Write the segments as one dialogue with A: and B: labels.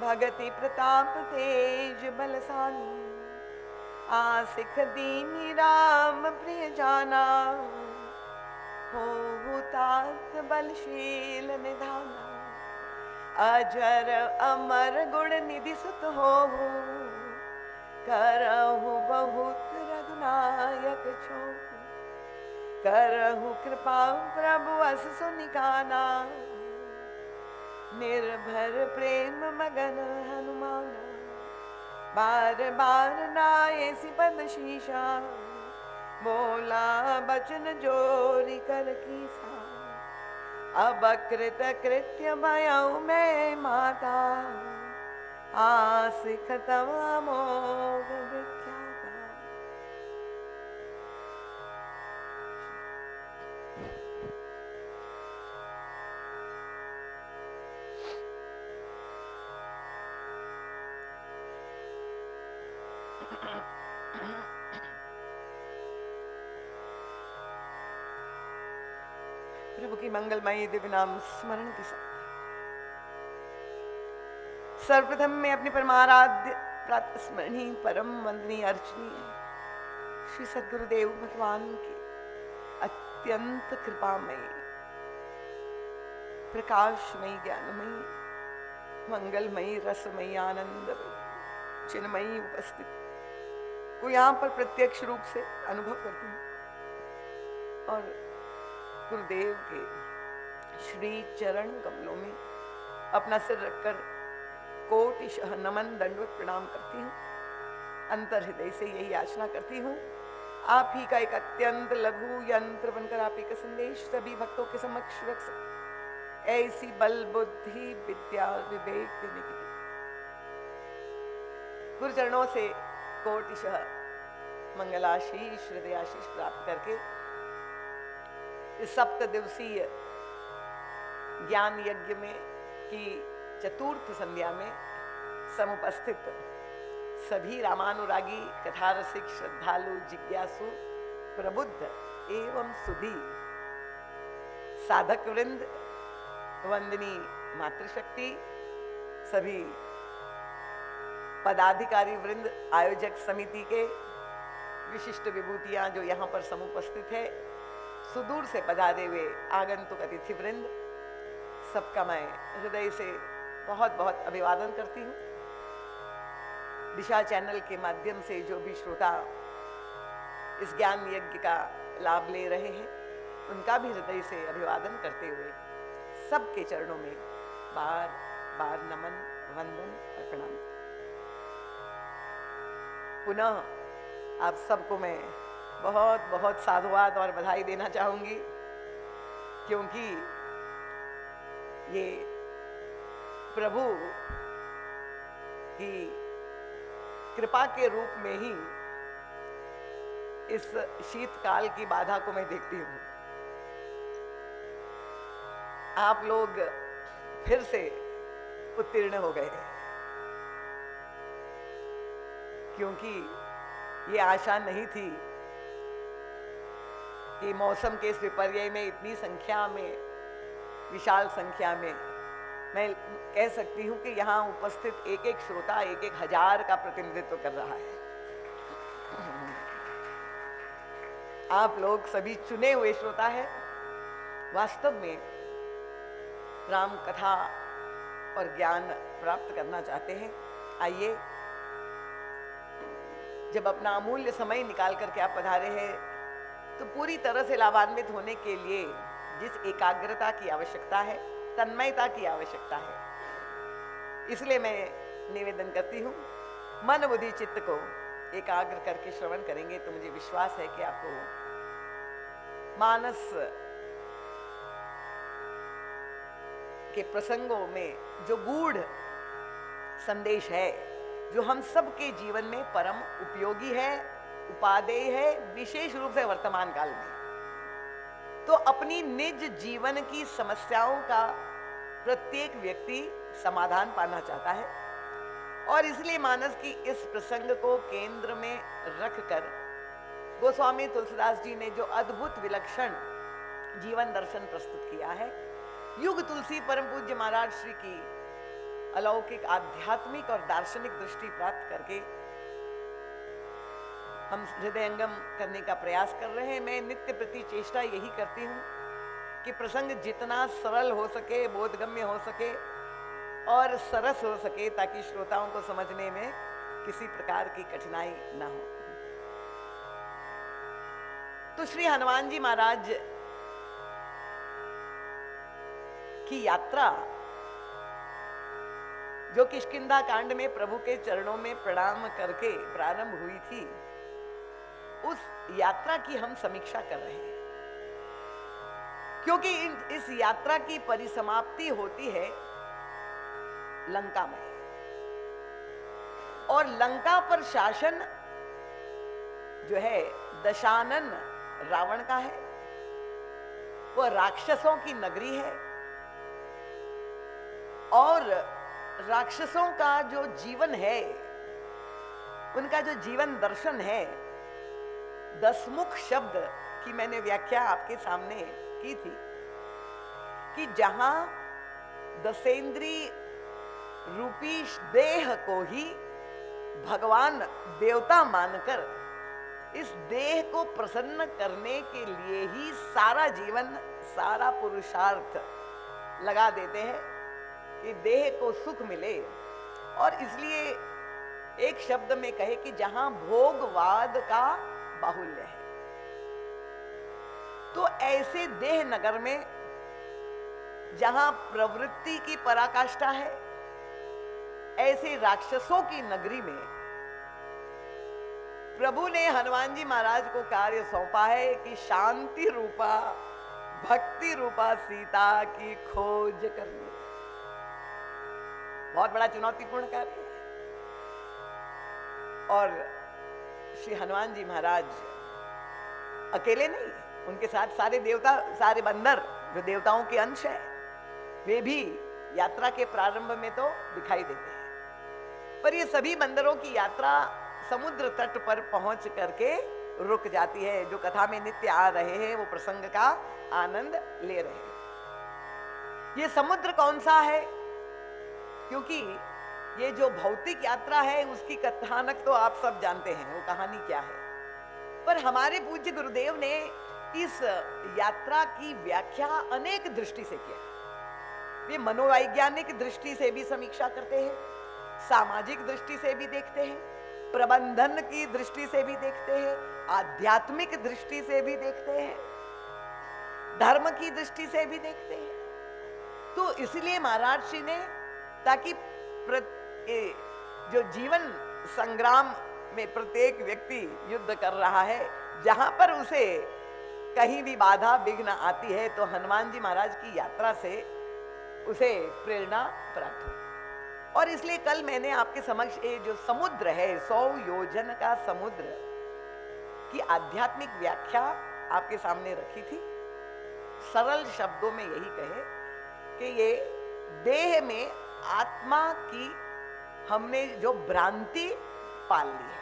A: भगति प्रताप तेज बलसानी, आसिख दीनी राम प्रिय जाना, हो तात बलशील निधाना, अजर अमर गुण निधि सुत हो, करहु बहुत रघुनायक छो, करहु कृपा प्रभु अस सुनिकाना, निर्भर प्रेम मगन हनुमाना, बार बार नाये सिपद शीशा, बोला बचन जोरी कर कीसा, अब कृत कृत्य भयउ मैं माता, आसिख तव अमोघ विख्याता। प्रभु की मंगलमयी दिव्य नाम स्मरण के साथ सर्वप्रथम मैं अपने परमाराध्य प्रातः स्मरणीय परम वंदनीय अर्चनीय श्री सद्गुरुदेव भगवान की अत्यंत कृपामयी प्रकाशमयी ज्ञानमयी मंगलमयी रसमयी आनंदमयी चिन्मयी उपस्थिति को यहाँ पर प्रत्यक्ष रूप से अनुभव करती हूँ और गुरुदेव के श्री चरण कमलों में अपना सिर रखकर कोटिशः नमन दंडवत प्रणाम करती हूँ। अंतर हृदय से यही याचना करती हूँ, आप ही का एक अत्यंत लघु यंत्र बनकर आप ही का संदेश सभी भक्तों के समक्ष रख सके, ऐसी बल बुद्धि विद्या विवेक देने के लिए गुरु चरणों से कोटिशः मंगलाशीष हृदयाशीष प्राप्त करके इस सप्त दिवसीय ज्ञान यज्ञ में की चतुर्थ संध्या में समुपस्थित सभी रामानुरागी कथा रसिक श्रद्धालु जिज्ञासु प्रबुद्ध एवं सुधी साधक वृंद वंदनी मातृशक्ति सभी पदाधिकारी वृंद आयोजक समिति के विशिष्ट विभूतियां जो यहाँ पर समुपस्थित है, सुदूर से पधारे हुए आगंतुक अतिथि वृंद, सबका मैं हृदय से बहुत बहुत अभिवादन करती हूँ। दिशा चैनल के माध्यम से जो भी श्रोता इस ज्ञान यज्ञ का लाभ ले रहे हैं, उनका भी हृदय से अभिवादन करते हुए सबके चरणों में बार बार नमन वंदन और प्रणाम। पुनः आप सबको मैं बहुत बहुत साधुवाद और बधाई देना चाहूंगी, क्योंकि ये प्रभु की कृपा के रूप में ही इस शीतकाल की बाधा को मैं देखती हूँ। आप लोग फिर से उत्तीर्ण हो गए, क्योंकि ये आशा नहीं थी कि मौसम के इस विपर्य में इतनी संख्या में, विशाल संख्या में, मैं कह सकती हूं कि यहाँ उपस्थित एक एक श्रोता एक एक हजार का प्रतिनिधित्व कर रहा है। आप लोग सभी चुने हुए श्रोता हैं, वास्तव में राम कथा और ज्ञान प्राप्त करना चाहते हैं। आइए, जब अपना अमूल्य समय निकाल करके आप पधारे हैं, तो पूरी तरह से लाभान्वित होने के लिए जिस एकाग्रता की आवश्यकता है, तन्मयता की आवश्यकता है, इसलिए मैं निवेदन करती हूँ, मन बुद्धि चित्त को एकाग्र करके श्रवण करेंगे तो मुझे विश्वास है कि आपको मानस के प्रसंगों में जो गूढ़ संदेश है, जो हम सबके जीवन में परम उपयोगी है, उपादेय है, विशेष रूप से वर्तमान काल में, तो अपनी निज जीवन की समस्याओं का प्रत्येक व्यक्ति समाधान पाना चाहता है। और इसलिए मानस की इस प्रसंग को केंद्र में रखकर गोस्वामी तुलसीदास जी ने जो अद्भुत विलक्षण जीवन दर्शन प्रस्तुत किया है, युग तुलसी परम पूज्य महाराज श्री की अलौकिक आध्यात्मिक और दार्शनिक दृष्टि प्राप्त करके हम हृदयंगम करने का प्रयास कर रहे हैं। मैं नित्य प्रति चेष्टा यही करती हूँ कि प्रसंग जितना सरल हो सके, बोधगम्य हो सके और सरस हो सके, ताकि श्रोताओं को समझने में किसी प्रकार की कठिनाई न हो। तो श्री हनुमान जी महाराज की यात्रा जो किष्किंधा कांड में प्रभु के चरणों में प्रणाम करके प्रारंभ हुई थी, उस यात्रा की हम समीक्षा कर रहे हैं, क्योंकि इस यात्रा की परिसमाप्ति होती है लंका में, और लंका पर शासन जो है दशानन रावण का है। वह राक्षसों की नगरी है और राक्षसों का जो जीवन है, उनका जो जीवन दर्शन है, दसमुख शब्द की मैंने व्याख्या आपके सामने की थी कि जहां दसेंद्री रूपी देह को ही भगवान देवता मानकर इस देह को प्रसन्न करने के लिए ही सारा जीवन, सारा पुरुषार्थ लगा देते हैं कि देह को सुख मिले। और इसलिए एक शब्द में कहे कि जहां भोगवाद का बाहुल्य है, तो ऐसे देह नगर में जहां प्रवृत्ति की पराकाष्ठा है, ऐसे राक्षसों की नगरी में प्रभु ने हनुमान जी महाराज को कार्य सौंपा है कि शांति रूपा, भक्ति रूपा सीता की खोज करनी। बहुत बड़ा चुनौतीपूर्ण कार्य है। और श्री हनुमान जी महाराज अकेले नहीं, उनके साथ सारे देवता, सारे बंदर जो देवताओं के अंश है, वे भी यात्रा के प्रारंभ में तो दिखाई देते हैं, पर ये सभी बंदरों की यात्रा समुद्र तट पर पहुंच करके रुक जाती है। जो कथा में नित्य आ रहे हैं वो प्रसंग का आनंद ले रहे हैं। ये समुद्र कौन सा है? क्योंकि ये जो भौतिक यात्रा है उसकी कथानक तो आप सब जानते हैं, वो कहानी क्या है, पर हमारे पूज्य गुरुदेव ने इस यात्रा की व्याख्या अनेक दृष्टि से किया। वे मनोवैज्ञानिक दृष्टि से भी समीक्षा करते हैं, सामाजिक दृष्टि से भी देखते हैं, प्रबंधन की दृष्टि से भी देखते हैं, आध्यात्मिक दृष्टि से भी देखते हैं, धर्म की दृष्टि से भी देखते हैं। तो इसलिए महाराज श्री ने, ताकि जो जीवन संग्राम में प्रत्येक व्यक्ति युद्ध कर रहा है, जहां पर उसे कहीं भी बाधा विघ्न आती है, तो हनुमान जी महाराज की यात्रा से उसे प्रेरणा प्राप्त हो। और इसलिए कल मैंने आपके समक्ष ये जो समुद्र है, 100 योजन का समुद्र की आध्यात्मिक व्याख्या आपके सामने रखी थी। सरल शब्दों में यही कहे कि ये देह में आत्मा की हमने जो भ्रांति पाल ली है,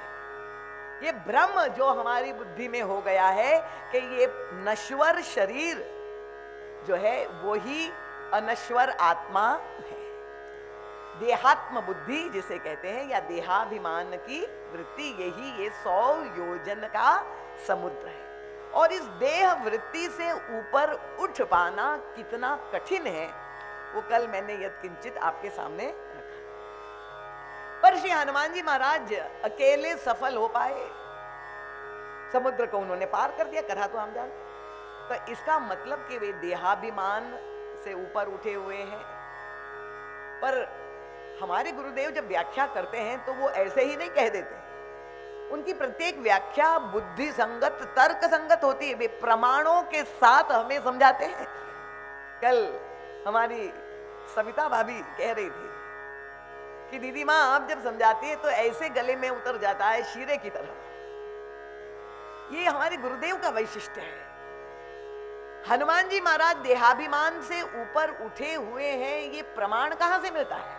A: ये भ्रम जो हमारी बुद्धि में हो गया है कि ये नश्वर शरीर जो है वो ही अनश्वर आत्मा है। देहात्म बुद्धि जिसे कहते हैं, या देहाभिमान की वृत्ति, यही ये 100 योजन का समुद्र है। और इस देह वृत्ति से ऊपर उठ पाना कितना कठिन है, वो कल मैंने यत्किंचित आपके सामने रखा। पर श्री हनुमान जी महाराज अकेले सफल हो पाए, समुद्र को उन्होंने पार कर दिया, कथा तो हम जानते। तो इसका मतलब कि वे देहाभिमान से ऊपर उठे हुए हैं। पर हमारे गुरुदेव जब व्याख्या करते हैं तो वो ऐसे ही नहीं कह देते, उनकी प्रत्येक व्याख्या बुद्धि संगत, तर्क संगत होती है। वे प्रमाणों के साथ हमें समझाते हैं। कल हमारी सविता भाभी कह रही थी कि दीदी माँ आप जब समझाती है तो ऐसे गले में उतर जाता है शीरे की तरह। ये हमारे गुरुदेव का वैशिष्ट्य है। हनुमान जी महाराज देहाभिमान से ऊपर उठे हुए हैं, ये प्रमाण कहां से मिलता है?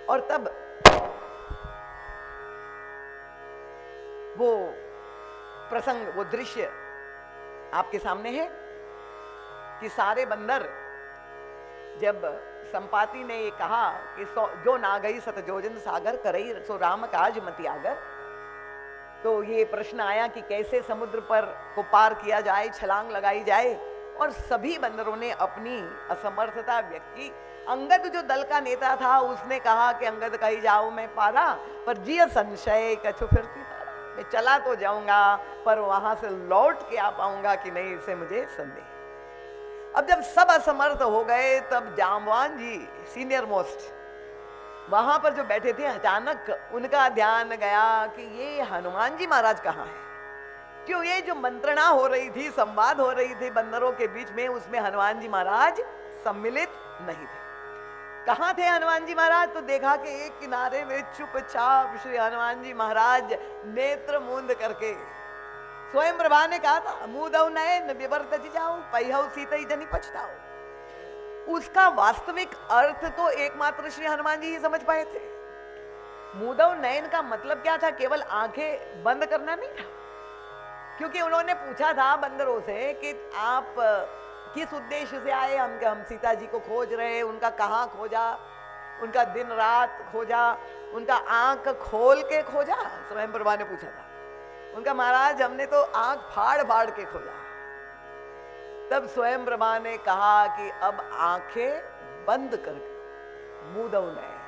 A: और तब वो प्रसंग, वो दृश्य आपके सामने है कि सारे बंदर जब संपाति ने ये कहा कि जो ना गई सतजोजन सागर करई सो राम काज मति आगर, तो ये प्रश्न आया कि कैसे समुद्र पर को पार किया जाए, छलांग लगाई जाए, और सभी बंदरों ने अपनी असमर्थता व्यक्त की। अंगद जो दल का नेता था उसने कहा कि अंगद कही जाओ मैं पारा, पर जिय संशय कछु फिरती तारा, मैं चला तो जाऊंगा पर वहां से लौट के आ पाऊंगा कि नहीं, इससे मुझे संदेह। अब जब सब असमर्थ हो गए तब जामवान जी सीनियर मोस्ट वहां पर जो बैठे थे, अचानक उनका ध्यान गया कि ये हनुमान जी महाराज कहाँ हैं। क्यों, ये जो मंत्रणा हो रही थी, संवाद हो रही थी बंदरों के बीच में, उसमें हनुमान जी महाराज सम्मिलित नहीं थे। कहाँ थे हनुमान जी महाराज? तो देखा कि एक किनारे में चुपचाप श्री हनुमान जी महाराज नेत्र मूंद करके, स्वयं प्रभा ने कहा था मुदौ नयन विवर्त जाओ पहिहौ सीतई जनि पछताओ। उसका वास्तविक अर्थ तो एकमात्र श्री हनुमान जी ही समझ पाए थे। मुदौ नयन का मतलब क्या था? केवल आंखें बंद करना नहीं था, क्योंकि उन्होंने पूछा था बंदरों से कि आप किस उद्देश्य से आए। हम सीता जी को खोज रहे, उनका कहाँ खोजा, उनका दिन रात खोजा, उनका आंख खोल के खोजा। स्वयं प्रभा ने पूछा था उनका, महाराज हमने तो आंख फाड़ फाड़ के खोजा। तब स्वयं प्रभा ने कहा कि अब आंखें बंद करके मुदौ नयन।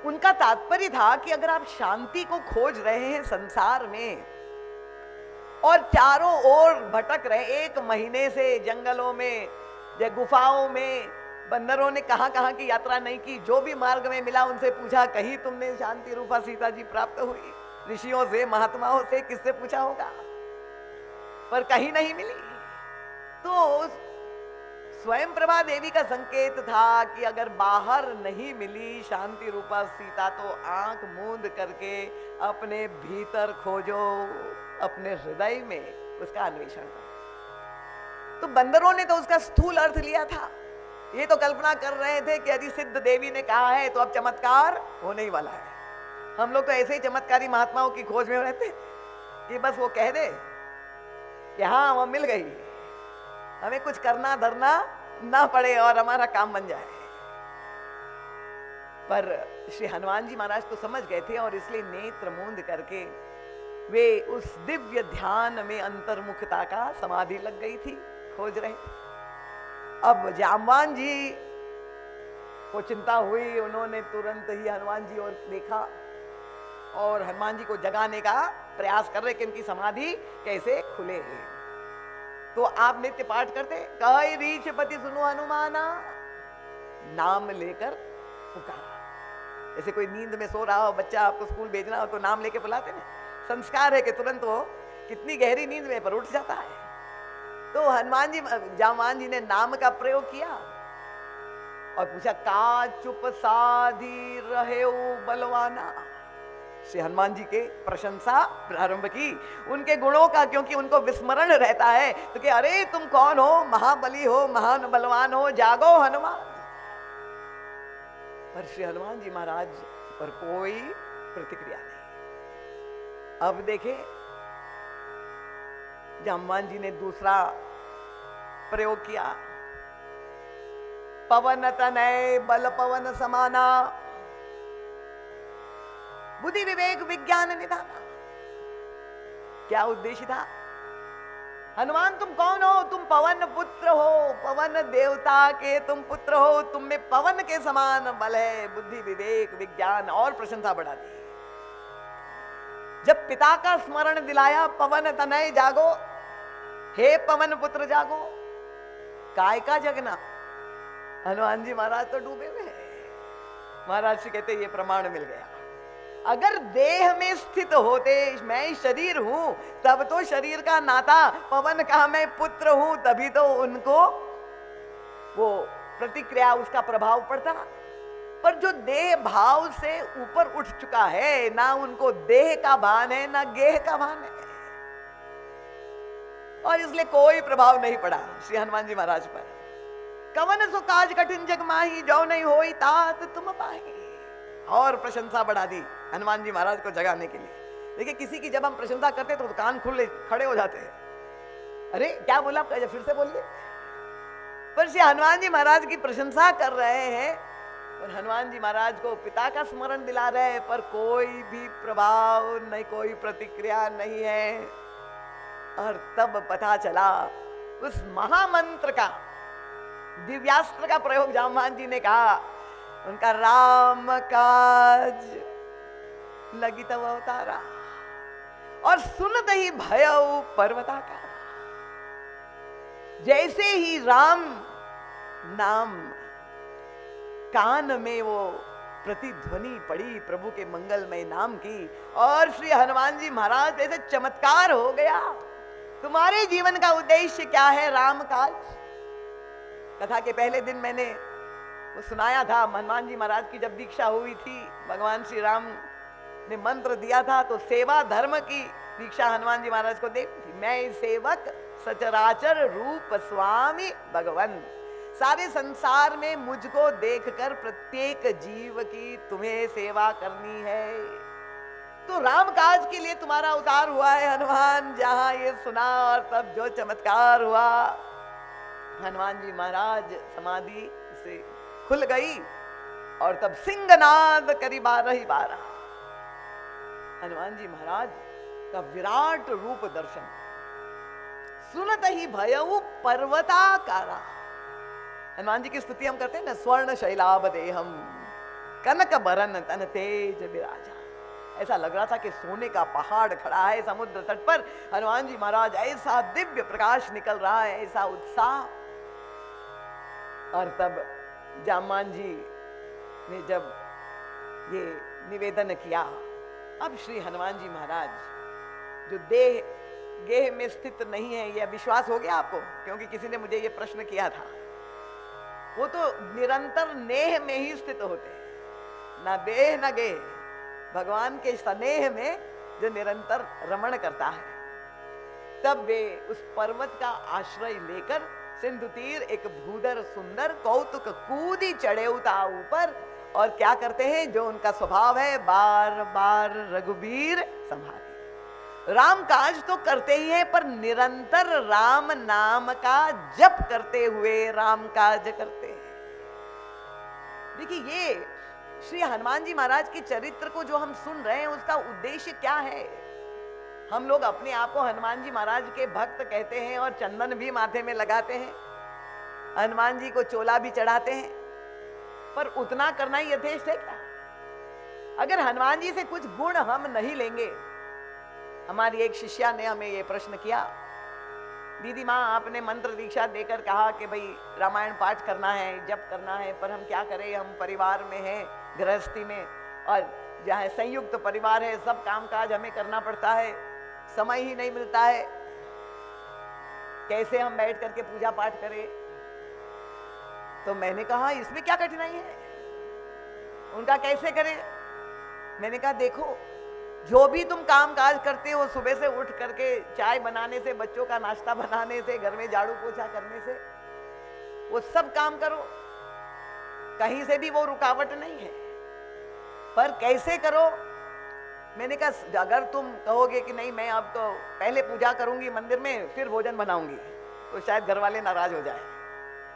A: उनका तात्पर्य था कि अगर आप शांति को खोज रहे हैं संसार में और चारों ओर भटक रहे, 1 महीने से जंगलों में या गुफाओं में, बंदरों ने कहां कहां की यात्रा नहीं की, जो भी मार्ग में मिला उनसे पूछा कहीं तुमने शांति रूपा सीता जी प्राप्त हुई? ऋषियों से, महात्माओं से, किससे पूछा होगा, पर कहीं नहीं मिली। तो स्वयं प्रभा देवी का संकेत था कि अगर बाहर नहीं मिली शांति रूपा सीता तो आंख मूंद करके अपने भीतर खोजो, अपने हृदय में उसका अन्वेषण करो। तो बंदरों ने तो उसका स्थूल अर्थ लिया था। ये तो कल्पना कर रहे थे कि यदि सिद्ध देवी ने कहा है तो अब चमत्कार होने ही वाला है। हम लोग तो ऐसे ही चमत्कारी महात्माओं की खोज में रहते कि बस वो कह दे कि हाँ वह मिल गई, हमें कुछ करना धरना ना पड़े और हमारा काम बन जाए। पर श्री हनुमान जी महाराज तो समझ गए थे और इसलिए नेत्र मूंद करके वे उस दिव्य ध्यान में अंतर्मुखता का समाधि लग गई थी, खोज रहे। अब जामवान जी को चिंता हुई, उन्होंने तुरंत ही हनुमान जी और देखा और हनुमान जी को जगाने का प्रयास कर रहे कि उनकी समाधि कैसे खुले। तो आप नित्य पाठ करते, कहे रीछपति सुनो हनुमाना, नाम लेकर पुकारा। जैसे कोई नींद में सो रहा हो बच्चा, आपको स्कूल भेजना हो तो नाम लेके बुलाते ना, संस्कार है कि तुरंत वो कितनी गहरी नींद में पर उठ जाता है। तो हनुमान जी, जामवान जी ने नाम का प्रयोग किया और पूछा का चुप साधी रहे बलवाना। श्री हनुमान जी के प्रशंसा प्रारंभ की, उनके गुणों का, क्योंकि उनको विस्मरण रहता है तो कि अरे तुम कौन हो, महाबली हो, महान बलवान हो, जागो हनुमान। पर श्री हनुमान जी महाराज पर कोई प्रतिक्रिया नहीं। अब देखे जामवान जी ने दूसरा प्रयोग किया, पवन तनय बल पवन समाना, बुद्धि विवेक विज्ञान निधाना। क्या उद्देश्य था? हनुमान तुम कौन हो? तुम पवन पुत्र हो, पवन देवता के तुम पुत्र हो, तुम में पवन के समान बल है, बुद्धि विवेक विज्ञान, और प्रशंसा बढ़ा दी। जब पिता का स्मरण दिलाया, पवन तनय जागो, हे पवन पुत्र जागो, काय का जगना। हनुमान जी महाराज तो डूबे हुए हैं। महाराज से कहते ये प्रमाण मिल गया, अगर देह में स्थित होते, मैं शरीर हूं, तब तो शरीर का नाता, पवन का मैं पुत्र हूं, तभी तो उनको वो प्रतिक्रिया, उसका प्रभाव पड़ता। पर जो देह भाव से ऊपर उठ चुका है, ना उनको देह का भान है ना गेह का भान है, और इसलिए कोई प्रभाव नहीं पड़ा श्री हनुमान जी महाराज पर। कवन सो काज कठिन जग माही, जो नहीं होई तात तुम पाही। और प्रशंसा बढ़ा दी हनुमान जी महाराज को जगाने के लिए। देखिए किसी की जब हम प्रशंसा करते तो कान खुले खड़े हो जाते हैं। अरे क्या बोला, फिर से बोलिए। पर श्री हनुमान जी महाराज की प्रशंसा कर रहे हैं और हनुमान जी महाराज को पिता का स्मरण दिला रहे हैं, पर कोई भी प्रभाव नहीं, कोई प्रतिक्रिया नहीं है। और तब पता चला उस महामंत्र का, दिव्यास्त्र का प्रयोग जाम्बान जी ने कहा, उनका राम काज लगी तब अवतारा, और सुनते ही भयउ पर्वताकार। जैसे ही राम नाम कान में वो प्रतिध्वनि पड़ी प्रभु के मंगलमय नाम की, और श्री हनुमान जी महाराज जैसे चमत्कार हो गया। तुम्हारे जीवन का उद्देश्य क्या है? राम काज। कथा के पहले दिन मैंने वो सुनाया था, हनुमान जी महाराज की जब दीक्षा हुई थी, भगवान श्री राम ने मंत्र दिया था, तो सेवा धर्म की दीक्षा हनुमान जी महाराज को दी थी। मैं सेवक सचराचर रूप स्वामी भगवन, सारे संसार में मुझको देखकर प्रत्येक जीव की तुम्हें सेवा करनी है। तो राम काज के लिए तुम्हारा उतार हुआ है हनुमान। जहां ये सुना और तब जो चमत्कार हुआ, हनुमान जी महाराज समाधि से खुल गई और तब सिंहनाद करी 12 हनुमान जी महाराज का विराट रूप दर्शन। सुनत ही भयउ पर्वताकारा। हनुमान जी की स्तुति हम करते हैं ना, स्वर्ण शैलाभ देहम कनक बरन तन तेज विराजा। ऐसा लग रहा था कि सोने का पहाड़ खड़ा है समुद्र तट पर। हनुमान जी महाराज, ऐसा दिव्य प्रकाश निकल रहा है, ऐसा उत्साह। और तब जाम्बान जी ने जब ये निवेदन किया, अब श्री हनुमान जी महाराज जो गेह में स्थित नहीं है, यह विश्वास हो गया आपको? क्योंकि किसी ने मुझे ये प्रश्न किया था। वो तो निरंतर नेह में ही स्थित होते हैं, ना देह ना गेह, भगवान के स्नेह में जो निरंतर रमण करता है। तब वे उस पर्वत का आश्रय लेकर सिंधु तीर एक भूधर सुंदर कौतुक कूदी चढ़े उता ऊपर, और क्या करते हैं? जो उनका स्वभाव है, बार बार रघुबीर संभाले। राम काज तो करते ही है, पर निरंतर राम नाम का जप करते हुए राम काज करते हैं। देखिए, ये श्री हनुमान जी महाराज के चरित्र को जो हम सुन रहे हैं, उसका उद्देश्य क्या है? हम लोग अपने आप को हनुमान जी महाराज के भक्त कहते हैं और चंदन भी माथे में लगाते हैं, हनुमान जी को चोला भी चढ़ाते हैं, पर उतना करना ही यथेष्ट है क्या? अगर हनुमान जी से कुछ गुण हम नहीं लेंगे। हमारी एक शिष्या ने हमें ये प्रश्न किया, दीदी माँ आपने मंत्र दीक्षा देकर कहा कि भाई रामायण पाठ करना है, जप करना है, पर हम क्या करें? हम परिवार में हैं, गृहस्थी में, और जहाँ संयुक्त परिवार है, सब कामकाज हमें करना पड़ता है, समय ही नहीं मिलता है, कैसे हम बैठ करके पूजा पाठ करें? तो मैंने कहा इसमें क्या कठिनाई है, उनका कैसे करें? मैंने कहा देखो, जो भी तुम काम काज करते हो, सुबह से उठ करके चाय बनाने से, बच्चों का नाश्ता बनाने से, घर में झाड़ू पोछा करने से, वो सब काम करो, कहीं से भी वो रुकावट नहीं है, पर कैसे करो? मैंने कहा अगर तुम कहोगे कि नहीं मैं अब तो पहले पूजा करूंगी मंदिर में फिर भोजन बनाऊंगी, तो शायद घर वाले नाराज हो जाए,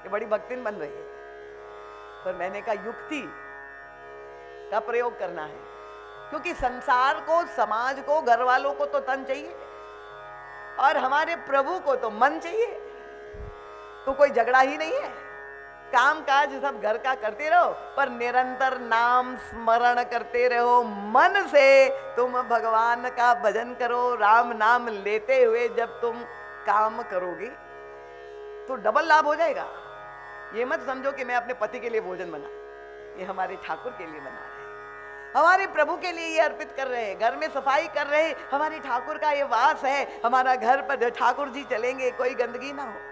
A: ये बड़ी भक्तिन बन रही है। पर मैंने कहा युक्ति का प्रयोग करना है, क्योंकि संसार को, समाज को, घर वालों को तो तन चाहिए और हमारे प्रभु को तो मन चाहिए। तो कोई झगड़ा ही नहीं है, काम काज सब घर का करते रहो, पर निरंतर नाम स्मरण करते रहो। मन से तुम भगवान का भजन करो, राम नाम लेते हुए जब तुम काम करोगे तो डबल लाभ हो जाएगा। ये मत समझो कि मैं अपने पति के लिए भोजन बना, ये हमारे ठाकुर के लिए बना रहे हैं, हमारे प्रभु के लिए ये अर्पित कर रहे हैं, घर में सफाई कर रहे हैं, हमारे ठाकुर का ये वास है, हमारा घर पर ठाकुर जी चलेंगे, कोई गंदगी ना हो।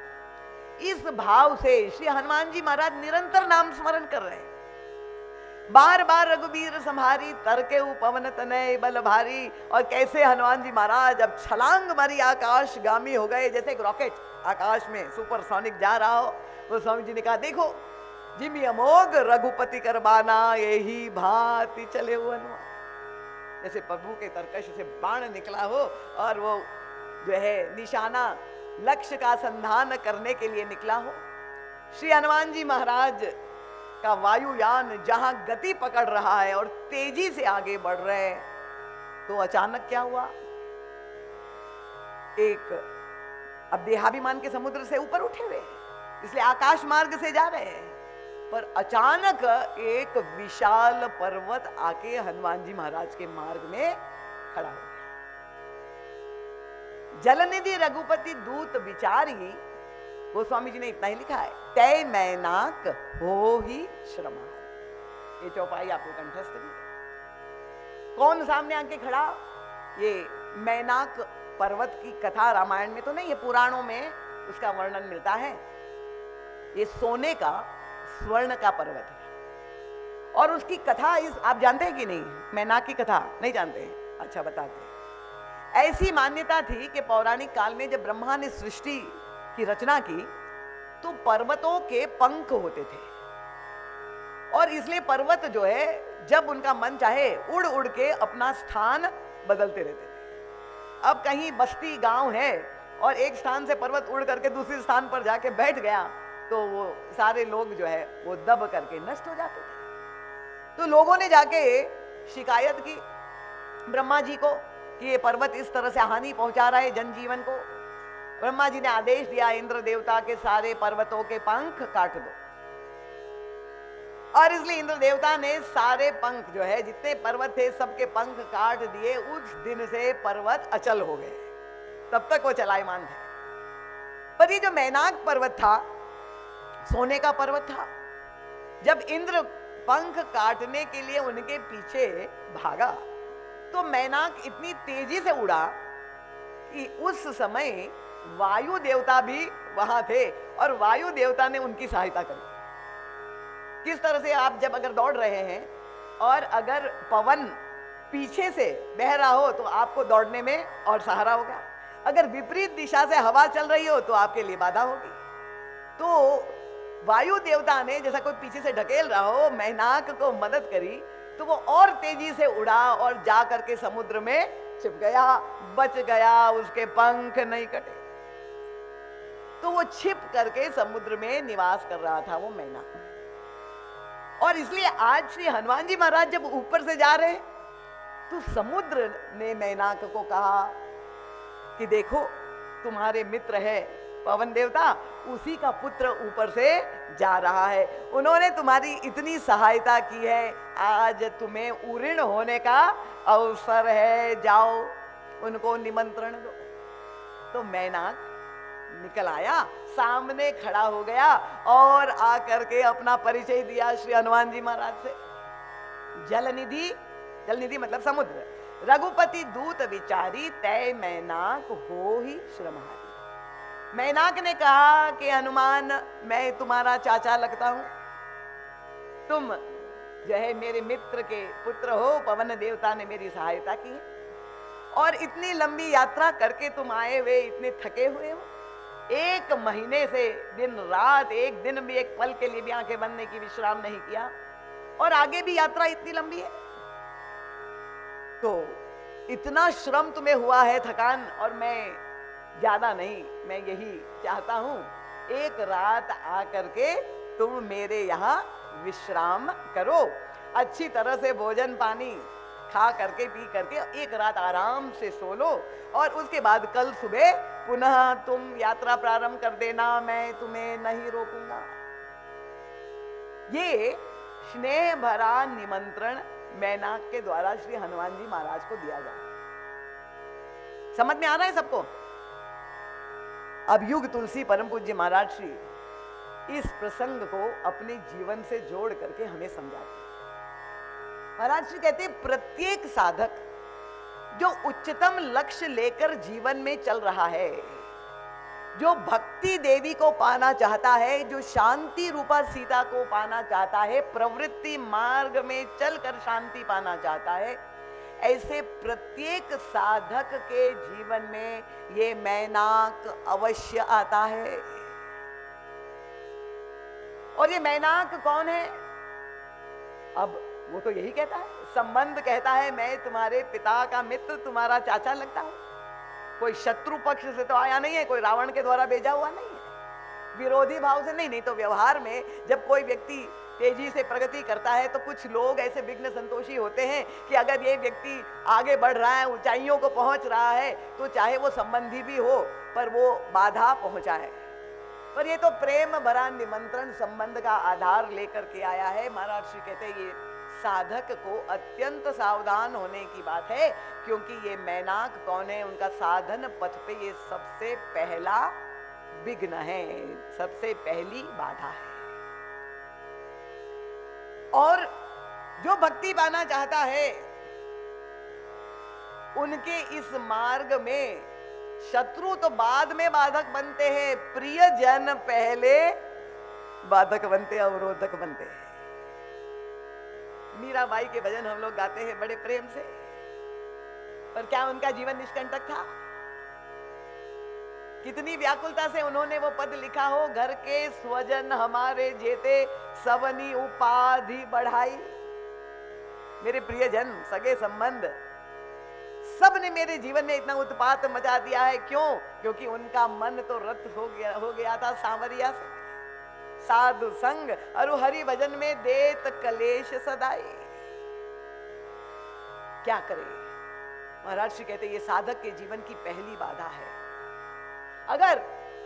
A: इस भाव से श्री हनुमान जी महाराज निरंतर नाम स्मरण कर रहे हैं। बार बार रघुबीर संहारी, तरके पवन तनय बल भारी। और कैसे हनुमान जी महाराज अब छलांग मारी आकाशगामी हो गए, जैसे एक रॉकेट आकाश में सुपरसोनिक जा रहा हो। तो स्वामी जी ने कहा देखो जिमी अमोघ रघुपति करबाना, यही भांति चले हुए हनुमान। जैसे प्रभु के तरकश से बाण निकला हो और वो जो है निशाना लक्ष्य का संधान करने के लिए निकला हो। श्री हनुमान जी महाराज का वायुयान जहां गति पकड़ रहा है और तेजी से आगे बढ़ रहे हैं, तो अचानक क्या हुआ? एक, अब देहाभिमान के समुद्र से ऊपर उठे हुए, इसलिए आकाश मार्ग से जा रहे हैं, पर अचानक एक विशाल पर्वत आके हनुमान जी महाराज के मार्ग में खड़ा हो गया। जलनिधि रघुपति दूत विचारी, गोस्वामी जी ने इतना ही लिखा है, तय मैनाक हो ही श्रमहार। ये चौपाई आपको कंठस्थ की। कौन सामने आके खड़ा? ये मैनाक पर्वत की कथा रामायण में तो नहीं है, पुराणों में उसका वर्णन मिलता है। ये सोने का, स्वर्ण का पर्वत है और उसकी कथा आप जानते हैं कि नहीं? मैनाक की कथा नहीं जानते हैं? अच्छा, बताते हैं। ऐसी मान्यता थी कि पौराणिक काल में जब ब्रह्मा ने सृष्टि की रचना की तो पर्वतों के पंख होते थे और इसलिए पर्वत जो है जब उनका मन चाहे उड़ उड़ के अपना स्थान बदलते रहते थे। अब कहीं बस्ती गांव है और एक स्थान से पर्वत उड़ करके दूसरे स्थान पर जाके बैठ गया तो वो सारे लोग जो है वो दब करके नष्ट हो जाते थे। तो लोगों ने जाके शिकायत की ब्रह्मा जी को कि ये पर्वत इस तरह से हानि पहुंचा रहा है जनजीवन को। ब्रह्मा जी ने आदेश दिया इंद्र देवता के सारे पर्वतों के पंख काट दो, और इसलिए इंद्र देवता ने सारे पंख जो है जितने पर्वत थे सबके पंख काट दिए। उस दिन से पर्वत अचल हो गए, तब तक वो चलायमान थे। पर ये जो मैनाक पर्वत था, सोने का पर्वत था, जब इंद्र पंख काटने के लिए उनके पीछे भागा तो मैनाक इतनी तेजी से उड़ा कि उस समय वायु देवता भी वहां थे और वायु देवता ने उनकी सहायता करी। किस तरह से? आप जब अगर दौड़ रहे हैं और अगर पवन पीछे से बह रहा हो तो आपको दौड़ने में और सहारा होगा, अगर विपरीत दिशा से हवा चल रही हो तो आपके लिए बाधा होगी। तो वायु देवता ने जैसा कोई पीछे से ढकेल रहा हो, मैनाक को मदद करी तो वो और तेजी से उड़ा और जा करके समुद्र में छिप गया, बच गया, उसके पंख नहीं कटे। तो वो छिप करके समुद्र में निवास कर रहा था वो मैनाक। और इसलिए आज श्री हनुमान जी महाराज जब ऊपर से जा रहे तो समुद्र ने मैनाक को कहा कि देखो तुम्हारे मित्र है पवन देवता, उसी का पुत्र ऊपर से जा रहा है, उन्होंने तुम्हारी इतनी सहायता की है, आज तुम्हें उऋण होने का अवसर है, जाओ उनको निमंत्रण दो। तो मैनाक निकल आया, सामने खड़ा हो गया और आकर के अपना परिचय दिया श्री हनुमान जी महाराज से। जलनिधि, जलनिधि मतलब समुद्र, रघुपति दूत विचारी, तय मैनाक हो ही श्रमहारी। मैनाक ने कहा कि हनुमान, मैं तुम्हारा चाचा लगता हूं, तुम जो है मेरे मित्र के पुत्र हो, पवन देवता ने मेरी सहायता की है और इतनी लंबी यात्रा करके तुम आए हुए इतने थके हुए हो, 1 महीने से दिन रात एक दिन भी एक पल के लिए भी आंखें बंद की विश्राम नहीं किया और आगे भी यात्रा इतनी लंबी है, तो इतना श्रम तुम्हें हुआ है, थकान, और मैं ज्यादा नहीं, मैं यही चाहता हूं 1 रात आकर के तुम मेरे यहाँ विश्राम करो, अच्छी तरह से भोजन पानी खा करके पी करके 1 रात आराम से सो लो और उसके बाद कल सुबह पुनः तुम यात्रा प्रारंभ कर देना, मैं तुम्हें नहीं रोकूंगा। ये स्नेह भरा निमंत्रण मैनाक के द्वारा श्री हनुमान जी महाराज को दिया जाए। समझ में आ रहा है सबको? अब युग तुलसी परम पूज्य महाराज श्री इस प्रसंग को अपने जीवन से जोड़ करके हमें समझाते हैं। महाराज श्री कहते हैं, प्रत्येक साधक जो उच्चतम लक्ष्य लेकर जीवन में चल रहा है, जो भक्ति देवी को पाना चाहता है, जो शांति रूपा सीता को पाना चाहता है, प्रवृत्ति मार्ग में चलकर शांति पाना चाहता है, ऐसे प्रत्येक साधक के जीवन में ये मैनाक अवश्य आता है। और ये मैनाक कौन है? अब वो तो यही कहता है, संबंध कहता है, मैं तुम्हारे पिता का मित्र, तुम्हारा चाचा लगता हूं। कोई शत्रु पक्ष से तो आया नहीं है, कोई रावण के द्वारा भेजा हुआ नहीं है। विरोधी भाव से नहीं। नहीं तो व्यवहार में जब कोई व्यक्ति तेजी से प्रगति करता है तो कुछ लोग ऐसे विघ्न संतोषी होते हैं कि अगर ये व्यक्ति आगे बढ़ रहा है, ऊंचाइयों को पहुंच रहा है, तो चाहे वो संबंधी भी हो पर वो बाधा पहुंचाए। पर ये तो प्रेम भरा निमंत्रण संबंध का आधार लेकर के आया है। महाराज श्री कहते हैं ये साधक को अत्यंत सावधान होने की बात है, क्योंकि ये मैनाक कौन है, उनका साधन पथ पे ये सबसे पहला विघ्न है, सबसे पहली बाधा है। और जो भक्ति पाना चाहता है उनके इस मार्ग में शत्रु तो बाद में बाधक बनते हैं, प्रिय जन पहले बाधक बनते, अवरोधक बनते हैं। मीराबाई के भजन हम लोग गाते हैं बड़े प्रेम से, पर क्या उनका जीवन निष्कंटक था? कितनी व्याकुलता से उन्होंने वो पद लिखा हो, घर के स्वजन हमारे जेते सबनी उपाधि बढ़ाई। मेरे प्रियजन, सगे संबंध सब ने मेरे जीवन में इतना उत्पात मचा दिया है। क्यों? क्योंकि उनका मन तो रत हो गया था सांवरिया से। साधु संग अरु हरि भजन में देत कलेश सदाई। क्या करे? महाराज श्री कहते ये साधक के जीवन की पहली बाधा है। अगर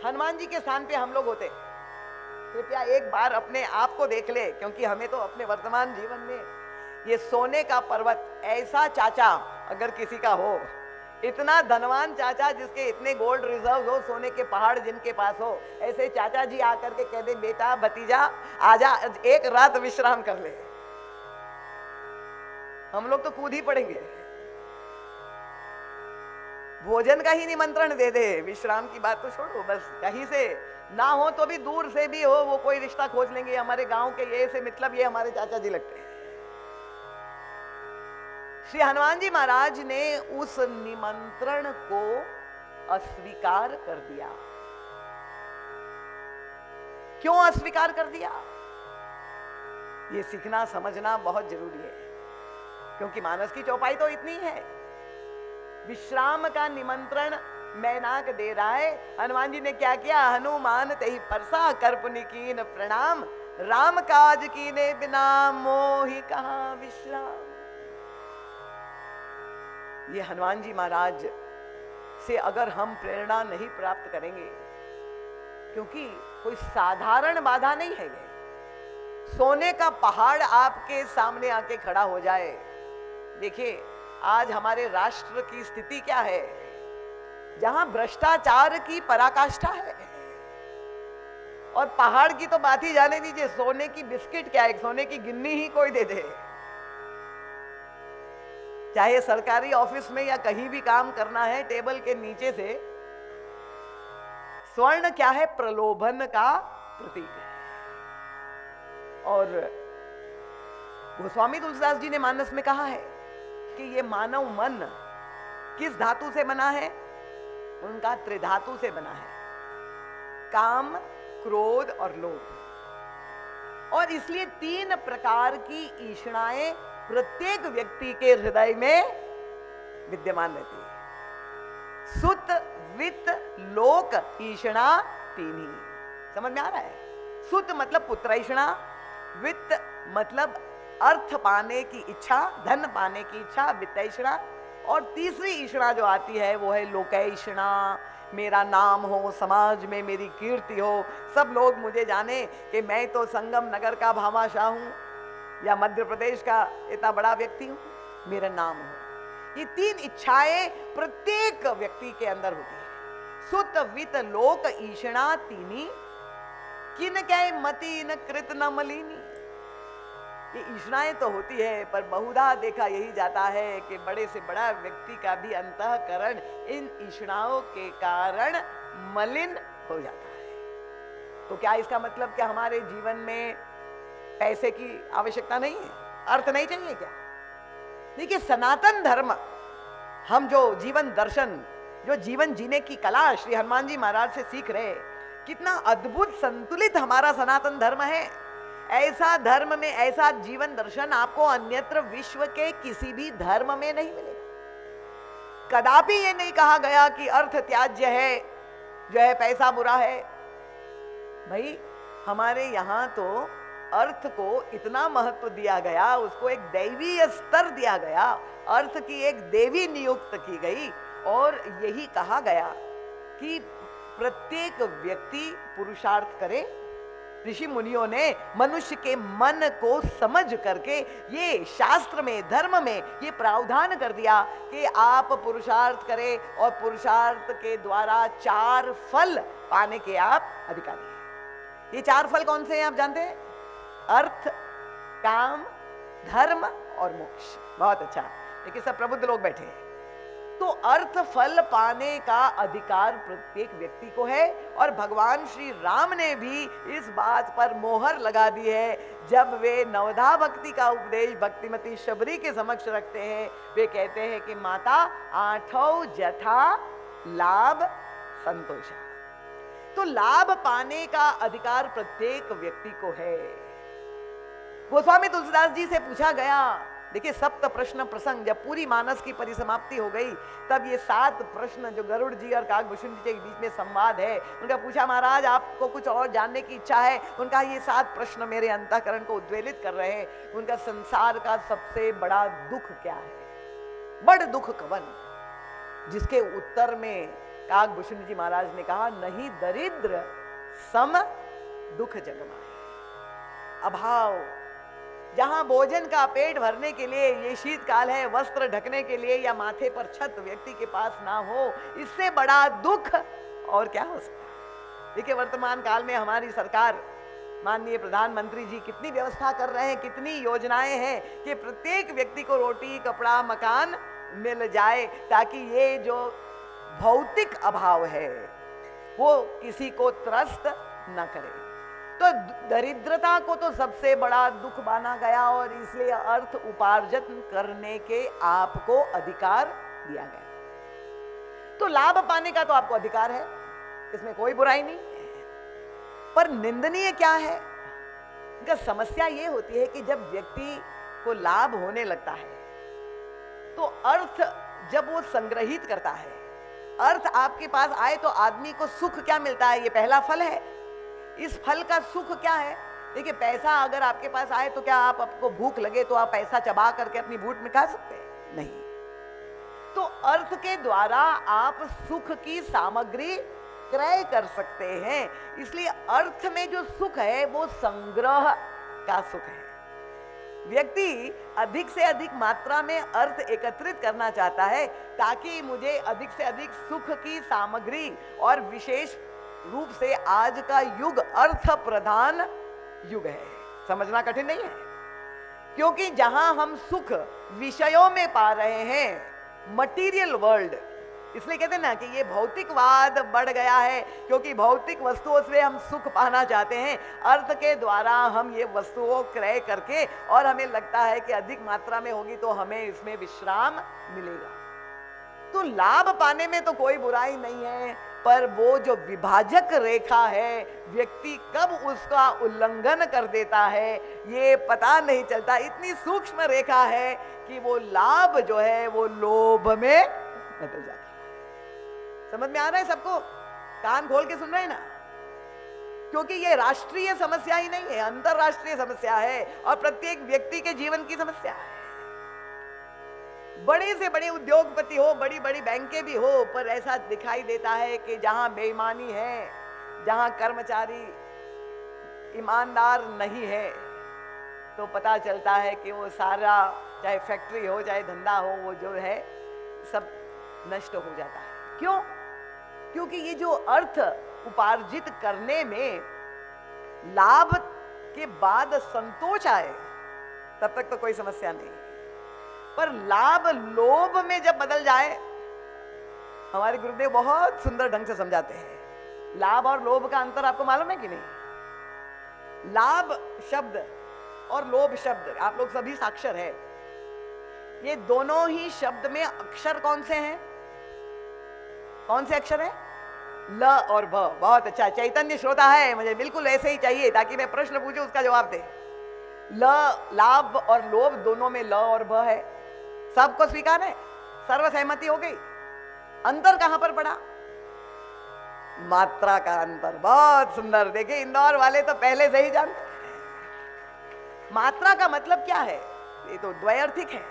A: हनुमान जी के स्थान पे हम लोग होते, कृपया एक बार अपने आप को देख ले, क्योंकि हमें तो अपने वर्तमान जीवन में ये सोने का पर्वत, ऐसा चाचा अगर किसी का हो, इतना धनवान चाचा जिसके इतने गोल्ड रिजर्व हो, सोने के पहाड़ जिनके पास हो, ऐसे चाचा जी आकर के कह दे बेटा भतीजा आजा एक रात विश्राम कर ले, हम लोग तो कूद ही पड़ेंगे। भोजन का ही निमंत्रण दे दे, विश्राम की बात तो छोड़ो, बस कहीं से ना हो तो भी दूर से भी हो, वो कोई रिश्ता खोज लेंगे, हमारे गांव के ये से मतलब ये हमारे चाचा जी लगते हैं। श्री हनुमान जी महाराज ने उस निमंत्रण को अस्वीकार कर दिया। क्यों अस्वीकार कर दिया? ये सीखना समझना बहुत जरूरी है, क्योंकि मानस की चौपाई तो इतनी है। विश्राम का निमंत्रण मैनाक दे रहा है। हनुमान जी ने क्या किया? हनुमान तेहि परसा कर्पुनि कीन प्रणाम, राम काज कीने बिना मोहि कहां विश्राम। ये हनुमान जी महाराज से अगर हम प्रेरणा नहीं प्राप्त करेंगे, क्योंकि कोई साधारण बाधा नहीं है ये, सोने का पहाड़ आपके सामने आके खड़ा हो जाए। देखिए आज हमारे राष्ट्र की स्थिति क्या है, जहां भ्रष्टाचार की पराकाष्ठा है, और पहाड़ की तो बात ही जाने दीजिए, सोने की बिस्किट क्या है, सोने की गिन्नी ही कोई दे दे। चाहे सरकारी ऑफिस में या कहीं भी काम करना है, टेबल के नीचे से स्वर्ण क्या है? प्रलोभन का प्रतीक है। और गोस्वामी तुलसीदास जी ने मानस में कहा है कि ये मानव मन किस धातु से बना है? उनका त्रिधातु से बना है, काम, क्रोध और लोभ। और इसलिए 3 प्रकार की ईर्ष्णाएं प्रत्येक व्यक्ति के हृदय में विद्यमान रहती है। सुत, वित्त, लोक, ईर्ष्णा, 3 ही। समझ में आ रहा है? सुत मतलब पुत्रैषणा, वित्त मतलब अर्थ पाने की इच्छा, धन पाने की इच्छा, वित्तैषणा, और तीसरी ईर्ष्णा जो आती है वो है लोकैषणा। मेरा नाम हो, समाज में मेरी कीर्ति हो, सब लोग मुझे जाने कि मैं तो संगम नगर का भामाशाह हूं या मध्य प्रदेश का इतना बड़ा व्यक्ति हूं, मेरा नाम हो। ये 3 इच्छाएं प्रत्येक व्यक्ति के अंदर होती है। सुत, वित्त, लोक, ईर्ष्णा, 3 किन कै मति न कृत न मलिनी। ये ईर्ष्णाएं तो होती है, पर बहुधा देखा यही जाता है कि बड़े से बड़ा व्यक्ति का भी अंतःकरण इन ईर्ष्णाओं के कारण मलिन हो जाता है। तो क्या इसका मतलब कि हमारे जीवन में पैसे की आवश्यकता नहीं है, अर्थ नहीं चाहिए क्या? देखिए सनातन धर्म, हम जो जीवन दर्शन, जो जीवन जीने की कला श्री हनुमान जी महाराज से सीख रहे, कितना अद्भुत संतुलित हमारा सनातन धर्म है। ऐसा धर्म में ऐसा जीवन दर्शन आपको अन्यत्र विश्व के किसी भी धर्म में नहीं मिलेगा। कदापि ये नहीं कहा गया कि अर्थ त्याज्य है, जो है पैसा बुरा है। भाई हमारे यहाँ तो अर्थ को इतना महत्व दिया गया, उसको एक दैवीय स्तर दिया गया, अर्थ की एक देवी नियुक्त की गई और यही कहा गया कि प्रत्येक व्यक्ति पुरुषार्थ करे। ऋषि मुनियों ने मनुष्य के मन को समझ करके ये शास्त्र में, धर्म में ये प्रावधान कर दिया कि आप पुरुषार्थ करें और पुरुषार्थ के द्वारा 4 फल पाने के आप अधिकारी हैं। ये 4 फल कौन से हैं आप जानते हैं? अर्थ, काम, धर्म और मोक्ष। बहुत अच्छा, लेकिन सब प्रबुद्ध लोग बैठे हैं। तो अर्थ फल पाने का अधिकार प्रत्येक व्यक्ति को है और भगवान श्री राम ने भी इस बात पर मोहर लगा दी है जब वे नवधा भक्ति का उपदेश भक्तिमती शबरी के समक्ष रखते हैं। वे कहते हैं कि माता 8 जथा लाभ संतोषा। तो लाभ पाने का अधिकार प्रत्येक व्यक्ति को है। गोस्वामी तुलसीदास जी से पूछा गया, देखिए सप्त प्रश्न प्रसंग, जब पूरी मानस की परिसमाप्ति हो गई तब ये 7 प्रश्न जो गरुड़ जी और काकभूषुंड जी के बीच में संवाद है, उनका पूछा महाराज आपको कुछ और जानने की इच्छा है? उनका ये 7 प्रश्न मेरे अंतःकरण को उद्वेलित कर रहे हैं। उनका संसार का सबसे बड़ा दुख क्या है, बड़ दुख कवन? जिसके उत्तर में काकभूषुंड जी महाराज ने कहा, नहीं दरिद्र सम दुख जगमाए। अभाव, जहां भोजन का पेट भरने के लिए ये शीतकाल है, वस्त्र ढकने के लिए या माथे पर छत व्यक्ति के पास ना हो, इससे बड़ा दुख और क्या हो सकता है? देखिए वर्तमान काल में हमारी सरकार, माननीय प्रधानमंत्री जी कितनी व्यवस्था कर रहे हैं, कितनी योजनाएं हैं कि प्रत्येक व्यक्ति को रोटी, कपड़ा, मकान मिल जाए ताकि ये जो भौतिक अभाव है वो किसी को त्रस्त न करे। तो दरिद्रता को तो सबसे बड़ा दुख माना गया और इसलिए अर्थ उपार्जन करने के आपको अधिकार दिया गया। तो लाभ पाने का तो आपको अधिकार है, इसमें कोई बुराई नहीं। पर निंदनीय क्या है? इनका समस्या ये होती है कि जब व्यक्ति को लाभ होने लगता है तो अर्थ जब वो संग्रहित करता है, अर्थ आपके पास आए तो आदमी को सुख क्या मिलता है? ये पहला फल है। इस फल का सुख क्या है? देखिए पैसा अगर आपके पास आए तो क्या आपको भूख लगे तो आप पैसा चबा करके अपनी भूख मिटा सकते हैं? नहीं। तो अर्थ के द्वारा आप सुख की सामग्री क्रय कर सकते हैं। इसलिए अर्थ में जो सुख है वो संग्रह का सुख है। व्यक्ति अधिक से अधिक मात्रा में अर्थ एकत्रित करना चाहता है ताकि मुझे अधिक से अधिक सुख की सामग्री, और विशेष रूप से आज का युग अर्थ प्रधान युग है। समझना कठिन नहीं है, क्योंकि जहां हम सुख विषयों में पा रहे हैं, मटीरियल वर्ल्ड, इसलिए कहते हैं ना कि ये भौतिकवाद बढ़ गया है क्योंकि भौतिक वस्तुओं से हम सुख पाना चाहते हैं। अर्थ के द्वारा हम ये वस्तुओं क्रय करके, और हमें लगता है कि अधिक मात्रा में होगी तो हमें इसमें विश्राम मिलेगा। तो लाभ पाने में तो कोई बुराई नहीं है, पर वो जो विभाजक रेखा है, व्यक्ति कब उसका उल्लंघन कर देता है ये पता नहीं चलता। इतनी सूक्ष्म रेखा है कि वो लाभ जो है वो लोभ में बदल जाता है। समझ में आ रहा है सबको? कान खोल के सुन रहे हैं ना? क्योंकि ये राष्ट्रीय समस्या ही नहीं है, अंतरराष्ट्रीय समस्या है और प्रत्येक व्यक्ति के जीवन की समस्या है। बड़े से बड़े उद्योगपति हो, बड़ी बड़ी बैंकें भी हो, पर ऐसा दिखाई देता है कि जहां बेईमानी है, जहां कर्मचारी ईमानदार नहीं है, तो पता चलता है कि वो सारा, चाहे फैक्ट्री हो चाहे धंधा हो, वो जो है सब नष्ट हो जाता है। क्यों? क्योंकि ये जो अर्थ उपार्जित करने में लाभ के बाद संतोष आए तब तक तो कोई समस्या नहीं, पर लाभ लोभ में जब बदल जाए, हमारे गुरुदेव बहुत सुंदर ढंग से समझाते हैं। लाभ और लोभ का अंतर आपको मालूम है कि नहीं? लाभ शब्द और लोभ शब्द, आप लोग सभी साक्षर है, ये दोनों ही शब्द में अक्षर कौन से हैं? कौन से अक्षर है? ल और भ। बहुत अच्छा, चैतन्य श्रोता है, मुझे बिल्कुल ऐसे ही चाहिए ताकि मैं प्रश्न पूछूं उसका जवाब दे। ल, लाभ और लोभ दोनों में ल और भ है। सबको स्वीकार है, सर्वसहमति हो गई। अंतर कहां पर पड़ा? मात्रा का अंतर बहुत सुंदर। देखिए इंदौर वाले तो पहले से ही जानते हैं मात्रा का मतलब क्या है। ये तो द्वयार्थिक है।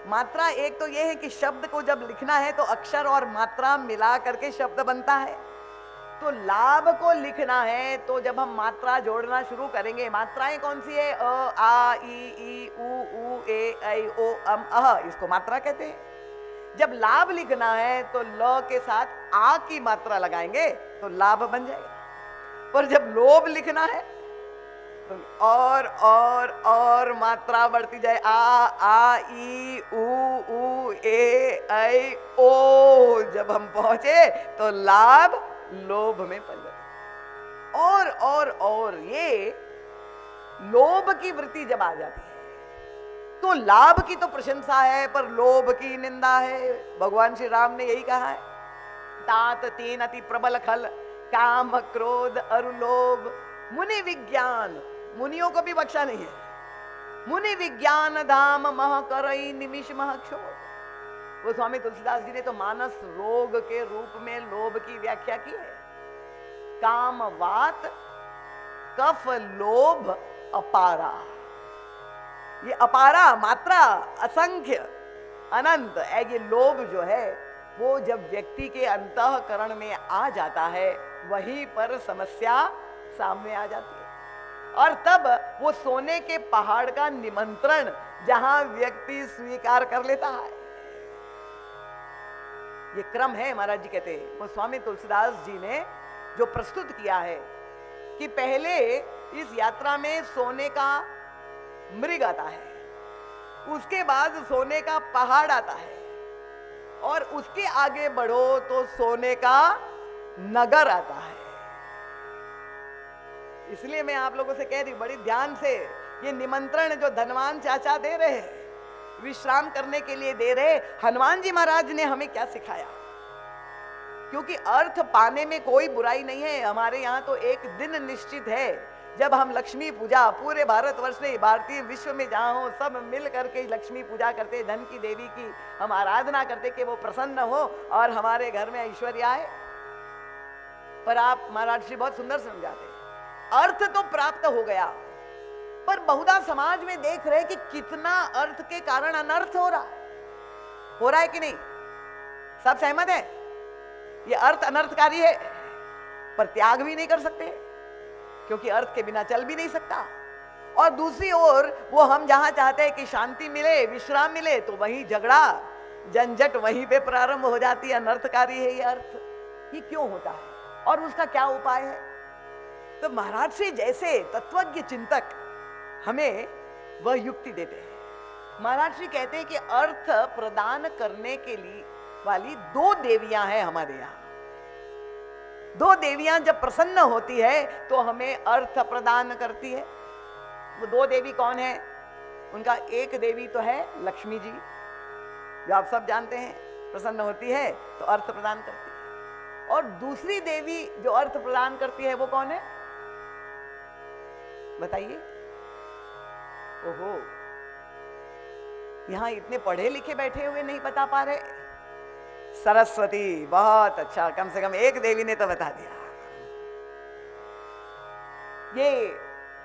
A: मात्रा एक तो ये है कि शब्द को जब लिखना है तो अक्षर और मात्रा मिला करके शब्द बनता है। तो लाभ को लिखना है तो जब हम मात्रा जोड़ना शुरू करेंगे, मात्राएं कौन सी है? अ, आ, ई, उ, ए, ऐ, ओ, अह, इसको मात्रा कहते हैं। जब लाभ लिखना है तो ल के साथ आ की मात्रा लगाएंगे तो लाभ बन जाएगा। पर जब लोभ लिखना है तो और मात्रा बढ़ती जाए, आ, ई, उ, ए, ऐ, ओ, जब हम पहुंचे तो लाभ लोभ में परिवर्तित। और ये लोभ की वृत्ति जब आ जाती है तो लाभ की तो प्रशंसा है पर लोभ की निंदा है। भगवान श्री राम ने यही कहा है, तात तीन अति प्रबल खल काम क्रोध अरुलोभ मुनि विज्ञान। मुनियों को भी बख्शा नहीं है। मुनि विज्ञान धाम मह करई निमिष मह क्षोभ। वो स्वामी तुलसीदास जी ने तो मानस रोग के रूप में लोभ की व्याख्या की है। काम वात कफ लोभ अपारा। ये अपारा मात्रा असंख्य अनंत है। ये लोभ जो है वो जब व्यक्ति के अंतःकरण में आ जाता है वहीं पर समस्या सामने आ जाती है। और तब वो सोने के पहाड़ का निमंत्रण जहां व्यक्ति स्वीकार कर लेता है। ये क्रम है महाराज जी कहते हैं। वो स्वामी तुलसीदास जी ने जो प्रस्तुत किया है कि पहले इस यात्रा में सोने का मृग आता है, उसके बाद सोने का पहाड़ आता है और उसके आगे बढ़ो तो सोने का नगर आता है। इसलिए मैं आप लोगों से कह रही बड़ी ध्यान से, ये निमंत्रण जो धनवान चाचा दे रहे हैं, विश्राम करने के लिए दे रहे, हनुमान जी महाराज ने हमें क्या सिखाया। क्योंकि अर्थ पाने में कोई बुराई नहीं है। हमारे यहाँ तो एक दिन निश्चित है जब हम लक्ष्मी पूजा, पूरे भारतवर्ष में, भारतीय विश्व में जहाँ हो, सब मिल करके लक्ष्मी पूजा करते, धन की देवी की हम आराधना करते कि वो प्रसन्न हो और हमारे घर में ऐश्वर्य आए। पर आप महाराज श्री बहुत सुंदर समझाते, अर्थ तो प्राप्त हो गया पर बहुधा समाज में देख रहे कि कितना अर्थ के कारण अनर्थ हो रहा है कि नहीं? सब सहमत है? ये अर्थ अनर्थकारी है पर त्याग भी नहीं कर सकते क्योंकि अर्थ के बिना चल भी नहीं सकता। और दूसरी ओर वो हम जहां चाहते हैं कि शांति मिले, विश्राम मिले, तो वहीं झगड़ा झंझट वहीं पे प्रारंभ हो जाती है। अनर्थकारी है ये अर्थ। ये क्यों होता है और उसका क्या उपाय है? तो महाराज से जैसे तत्वज्ञ चिंतक हमें वह युक्ति देते हैं। महाराज जी कहते हैं कि अर्थ प्रदान करने के लिए वाली दो देवियां हैं हमारे यहाँ। दो देवियां जब प्रसन्न होती है तो हमें अर्थ प्रदान करती है। वो दो देवी कौन है? उनका एक देवी तो है लक्ष्मी जी, जो आप सब जानते हैं, प्रसन्न होती है तो अर्थ प्रदान करती है। और दूसरी देवी जो अर्थ प्रदान करती है वो कौन है बताइए? ओहो, यहां इतने पढ़े लिखे बैठे हुए नहीं बता पा रहे। सरस्वती। बहुत अच्छा, कम से कम एक देवी ने तो बता दिया। ये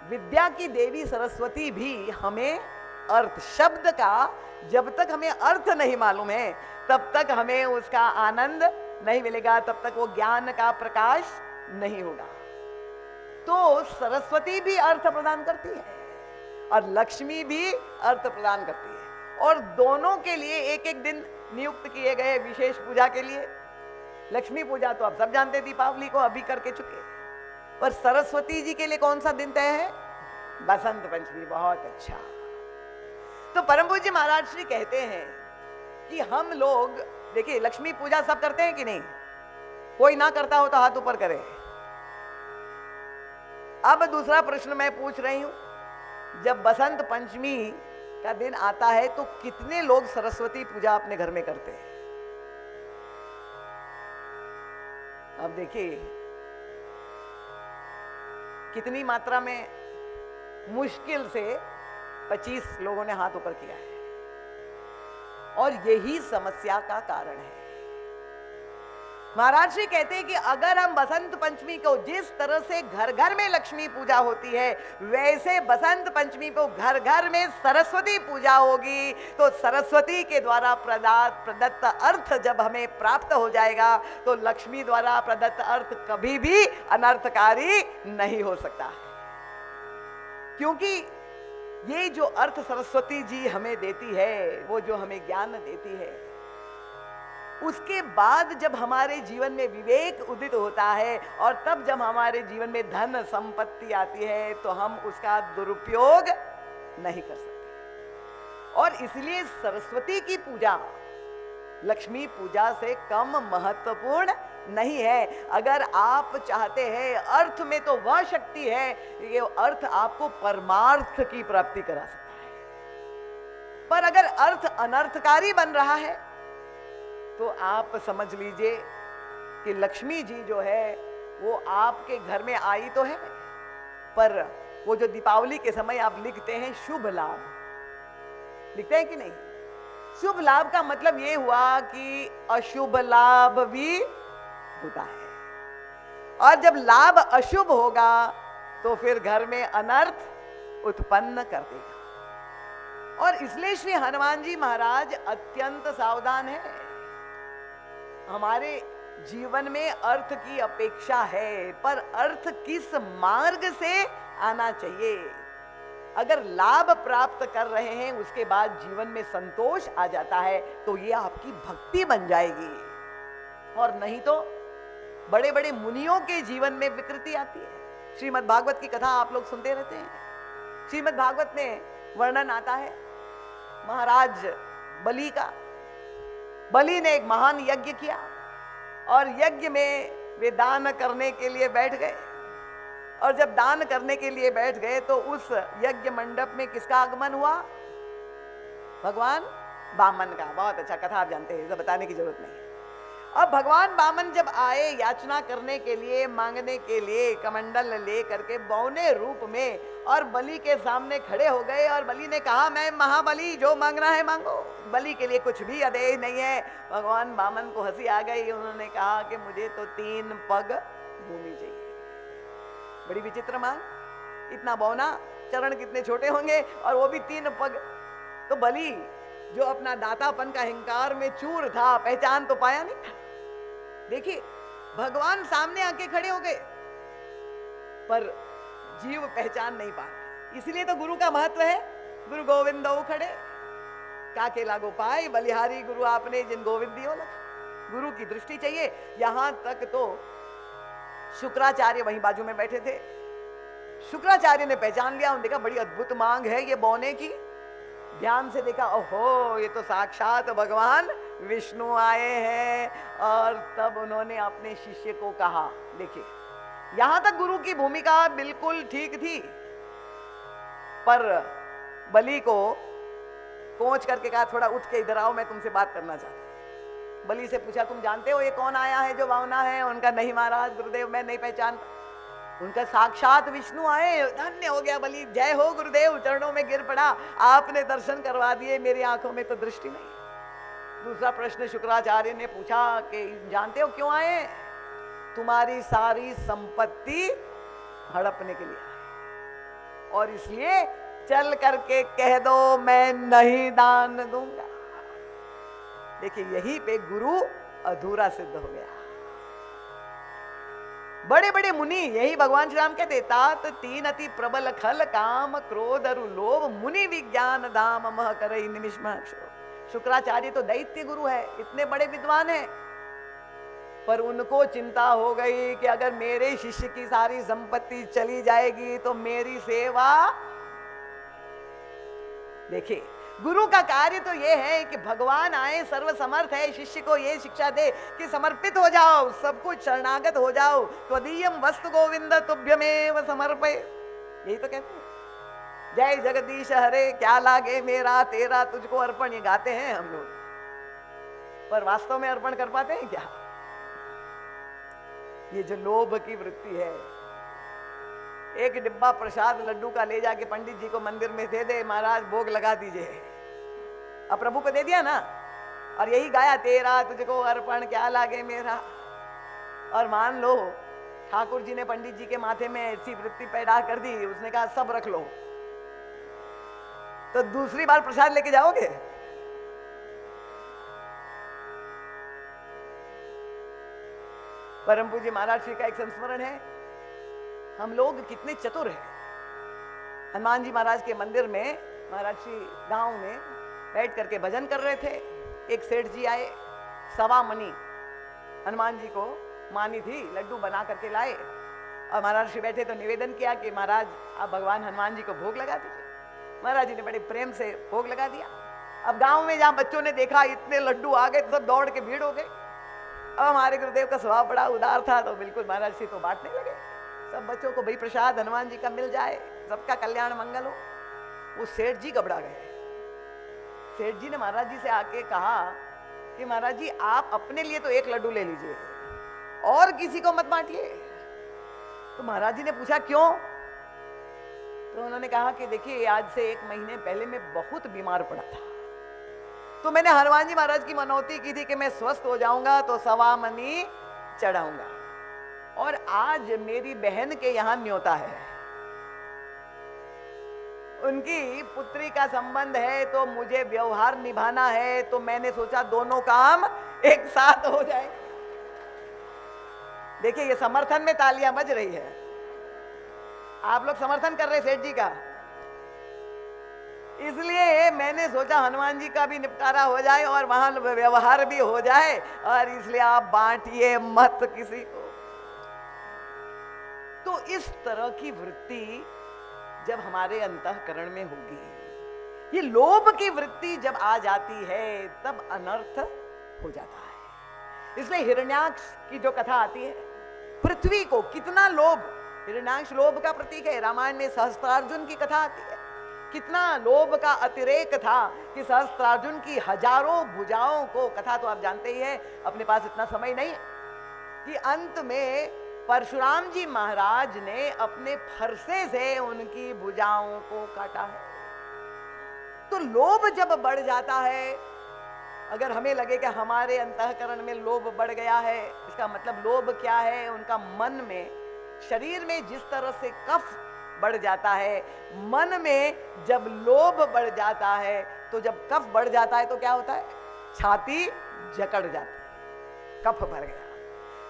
A: विद्या की देवी सरस्वती भी हमें अर्थ, शब्द का जब तक हमें अर्थ नहीं मालूम है तब तक हमें उसका आनंद नहीं मिलेगा, तब तक वो ज्ञान का प्रकाश नहीं होगा। तो सरस्वती भी अर्थ प्रदान करती है और लक्ष्मी भी अर्थ प्रदान करती है। और दोनों के लिए एक एक दिन नियुक्त किए गए विशेष पूजा के लिए। लक्ष्मी पूजा तो आप सब जानते, दीपावली को अभी करके चुके, पर सरस्वती जी के लिए कौन सा दिन तय है? बसंत पंचमी। बहुत अच्छा। तो परम पूज्य महाराज श्री कहते हैं कि हम लोग देखिए, लक्ष्मी पूजा सब करते हैं कि नहीं? कोई ना करता हो तो हाथ ऊपर करे। अब दूसरा प्रश्न मैं पूछ रही हूं, जब बसंत पंचमी का दिन आता है तो कितने लोग सरस्वती पूजा अपने घर में करते हैं? अब देखिए कितनी मात्रा में, मुश्किल से 25 लोगों ने हाथ ऊपर किया है। और यही समस्या का कारण है। महाराज श्री कहते हैं कि अगर हम बसंत पंचमी को जिस तरह से घर घर में लक्ष्मी पूजा होती है, वैसे बसंत पंचमी को घर घर में सरस्वती पूजा होगी, तो सरस्वती के द्वारा प्रदत्त अर्थ जब हमें प्राप्त हो जाएगा, तो लक्ष्मी द्वारा प्रदत्त अर्थ कभी भी अनर्थकारी नहीं हो सकता, क्योंकि ये जो अर्थ सरस्वती जी हमें देती है, वो जो हमें ज्ञान देती है, उसके बाद जब हमारे जीवन में विवेक उदित होता है और तब जब हमारे जीवन में धन संपत्ति आती है, तो हम उसका दुरुपयोग नहीं कर सकते। और इसलिए सरस्वती की पूजा लक्ष्मी पूजा से कम महत्वपूर्ण नहीं है। अगर आप चाहते हैं, अर्थ में तो वह शक्ति है, ये अर्थ आपको परमार्थ की प्राप्ति करा सकता है, पर अगर अर्थ अनर्थकारी बन रहा है, तो आप समझ लीजिए कि लक्ष्मी जी जो है वो आपके घर में आई तो है, पर वो जो दीपावली के समय आप लिखते हैं शुभ लाभ, लिखते हैं कि नहीं? शुभ लाभ का मतलब ये हुआ कि अशुभ लाभ भी होता है, और जब लाभ अशुभ होगा तो फिर घर में अनर्थ उत्पन्न कर देगा। और इसलिए श्री हनुमान जी महाराज अत्यंत सावधान है। हमारे जीवन में अर्थ की अपेक्षा है, पर अर्थ किस मार्ग से आना चाहिए। अगर लाभ प्राप्त कर रहे हैं, उसके बाद जीवन में संतोष आ जाता है, तो ये आपकी भक्ति बन जाएगी। और नहीं तो बड़े बड़े मुनियों के जीवन में विकृति आती है। श्रीमद् भागवत की कथा आप लोग सुनते रहते हैं। श्रीमद् भागवत में वर्णन आता है महाराज बलि का। बलि ने एक महान यज्ञ किया, और यज्ञ में वे दान करने के लिए बैठ गए, और जब दान करने के लिए बैठ गए तो उस यज्ञ मंडप में किसका आगमन हुआ? भगवान वामन का। बहुत अच्छा, कथा आप जानते हैं, इसे बताने की जरूरत नहीं। अब भगवान वामन जब आए याचना करने के लिए, मांगने के लिए, कमंडल ले करके बौने रूप में, और बलि के सामने खड़े हो गए, और बलि ने कहा मैं महाबली, जो मांगना है मांगो। बलि के लिए कुछ भी आदेश नहीं है। भगवान वामन को हंसी आ गई। उन्होंने कहा कि मुझे तो 3 पग भूमि चाहिए। बड़ी विचित्र मांग, इतना बौना, चरण कितने छोटे होंगे, और वो भी 3 पग। तो बलि जो अपना दातापन का अहंकार में चूर था, पहचान तो पाया नहीं। देखिए, भगवान सामने आके खड़े हो गए, पर जीव पहचान नहीं पा रहा। इसलिए तो गुरु का महत्व है। गुरु गोविंद खड़े काके लागो पाए, बलिहारी गुरु आपने जिन गोविंद दियो लख। गुरु की दृष्टि चाहिए। यहां तक तो शुक्राचार्य वहीं बाजू में बैठे थे। शुक्राचार्य ने पहचान लिया। उन्होंने देखा बड़ी अद्भुत मांग है ये बौने की। ध्यान से देखा, ओहो, ये तो साक्षात भगवान विष्णु आए हैं। और तब उन्होंने अपने शिष्य को कहा, देखिए, यहां तक गुरु की भूमिका बिल्कुल ठीक थी, पर बलि को कोच करके कहा, थोड़ा उठ के इधर आओ, मैं तुमसे बात करना चाहता हूं। बलि से पूछा, तुम जानते हो ये कौन आया है जो वामना है? उनका नहीं महाराज, गुरुदेव मैं नहीं पहचानता। उनका साक्षात विष्णु आए। धन्य हो गया बलि, जय हो गुरुदेव, चरणों में गिर पड़ा, आपने दर्शन करवा दिए, मेरी आंखों में तो दृष्टि नहीं। दूसरा प्रश्न शुक्राचार्य ने पूछा कि जानते हो क्यों आए? तुम्हारी सारी संपत्ति हड़पने के लिए आए, और इसलिए चल करके कह दो मैं नहीं दान दूंगा। देखिए, यहीं पे गुरु अधूरा सिद्ध हो गया। बड़े बड़े मुनि, यही भगवान श्री राम कहते, तात 3 अति प्रबल खल काम क्रोध अरु लोभ मुनि विज्ञान धाम मह करई निमिषम। शुक्राचार्य तो दैत्य गुरु है, इतने बड़े विद्वान हैं, पर उनको चिंता हो गई कि अगर मेरे शिष्य की सारी संपत्ति चली जाएगी तो मेरी सेवा। देखिए, गुरु का कार्य तो यह है कि भगवान आए, सर्वसमर्थ है, शिष्य को यह शिक्षा दे कि समर्पित हो जाओ, सब कुछ शरणागत हो जाओ। त्वदीयम वस्तु गोविंद तुभ्यमेव समर्पय। यही तो कहते हैं, जय जगदीश हरे, क्या लागे मेरा तेरा तुझको अर्पण। ये गाते हैं हम लोग, पर वास्तव में अर्पण कर पाते हैं क्या? ये जो लोभ की वृत्ति है, एक डिब्बा प्रसाद लड्डू का ले जाके पंडित जी को मंदिर में दे दे, महाराज भोग लगा दीजिए, अब प्रभु को दे दिया ना, और यही गाया, तेरा तुझको अर्पण क्या लागे मेरा। और मान लो ठाकुर जी ने पंडित जी के माथे में ऐसी वृत्ति पैदा कर दी, उसने कहा सब रख लो, तो दूसरी बार प्रसाद लेके जाओगे? परम पूज्य महाराज श्री का एक संस्मरण है, हम लोग कितने चतुर हैं। हनुमान जी महाराज के मंदिर में महाराज श्री गांव में बैठ करके भजन कर रहे थे। एक सेठ जी आए, सवा मनी हनुमान जी को मानी थी, लड्डू बना करके लाए और महाराज श्री बैठे तो निवेदन किया कि महाराज आप भगवान हनुमान जी को भोग लगा दीजिए। महाराज जी ने बड़े प्रेम से भोग लगा दिया। अब गांव में जहां बच्चों ने देखा इतने लड्डू आ गए तो सब दौड़ के भीड़ हो गए। अब हमारे गुरुदेव का स्वभाव बड़ा उदार था, तो बिल्कुल महाराज श्री तो बांटने लगे सब बच्चों को, भाई प्रसाद हनुमान जी का मिल जाए, सबका कल्याण मंगल हो। वो सेठ जी घबरा गए। सेठ जी ने महाराज जी से आके कहा कि महाराज जी आप अपने लिए तो एक लड्डू ले लीजिए और किसी को मत बांटिए। तो महाराज जी ने पूछा क्यों? तो उन्होंने कहा कि देखिए आज से 1 महीने पहले मैं बहुत बीमार पड़ा था, तो मैंने हनुमान जी महाराज की मनौती की थी कि मैं स्वस्थ हो जाऊंगा तो सवा मनी चढ़ाऊंगा, और आज मेरी बहन के यहां न्योता है, उनकी पुत्री का संबंध है, तो मुझे व्यवहार निभाना है, तो मैंने सोचा दोनों काम एक साथ हो जाए। देखिए ये समर्थन में तालियां बज रही है, आप लोग समर्थन कर रहे सेठ जी का, इसलिए मैंने सोचा हनुमान जी का भी निपटारा हो जाए और वहां व्यवहार भी हो जाए, और इसलिए आप बांटिए मत किसी को। तो इस तरह की वृत्ति जब हमारे अंतःकरण में होगी, ये लोभ की वृत्ति जब आ जाती है तब अनर्थ हो जाता है। इसलिए हिरण्याक्ष की जो कथा आती है, पृथ्वी को कितना लोभ, हिरण्याक्ष लोभ का प्रतीक है। रामायण में सहस्त्रार्जुन की कथा आती है, कितना लोभ का अतिरेक था कि सहस्त्रार्जुन की हजारों भुजाओं को, कथा तो आप जानते ही है, अपने पास इतना समय नहीं है, कि अंत में परशुराम जी महाराज ने अपने फरसे से उनकी भुजाओं को काटा है। तो लोभ जब बढ़ जाता है, अगर हमें लगे कि हमारे अंतःकरण में लोभ बढ़ गया है, इसका मतलब लोभ क्या है? उनका मन में, शरीर में जिस तरह से कफ बढ़ जाता है, मन में जब लोभ बढ़ जाता है, तो जब कफ बढ़ जाता है तो क्या होता है? छाती जकड़ जाती है, कफ भर गया।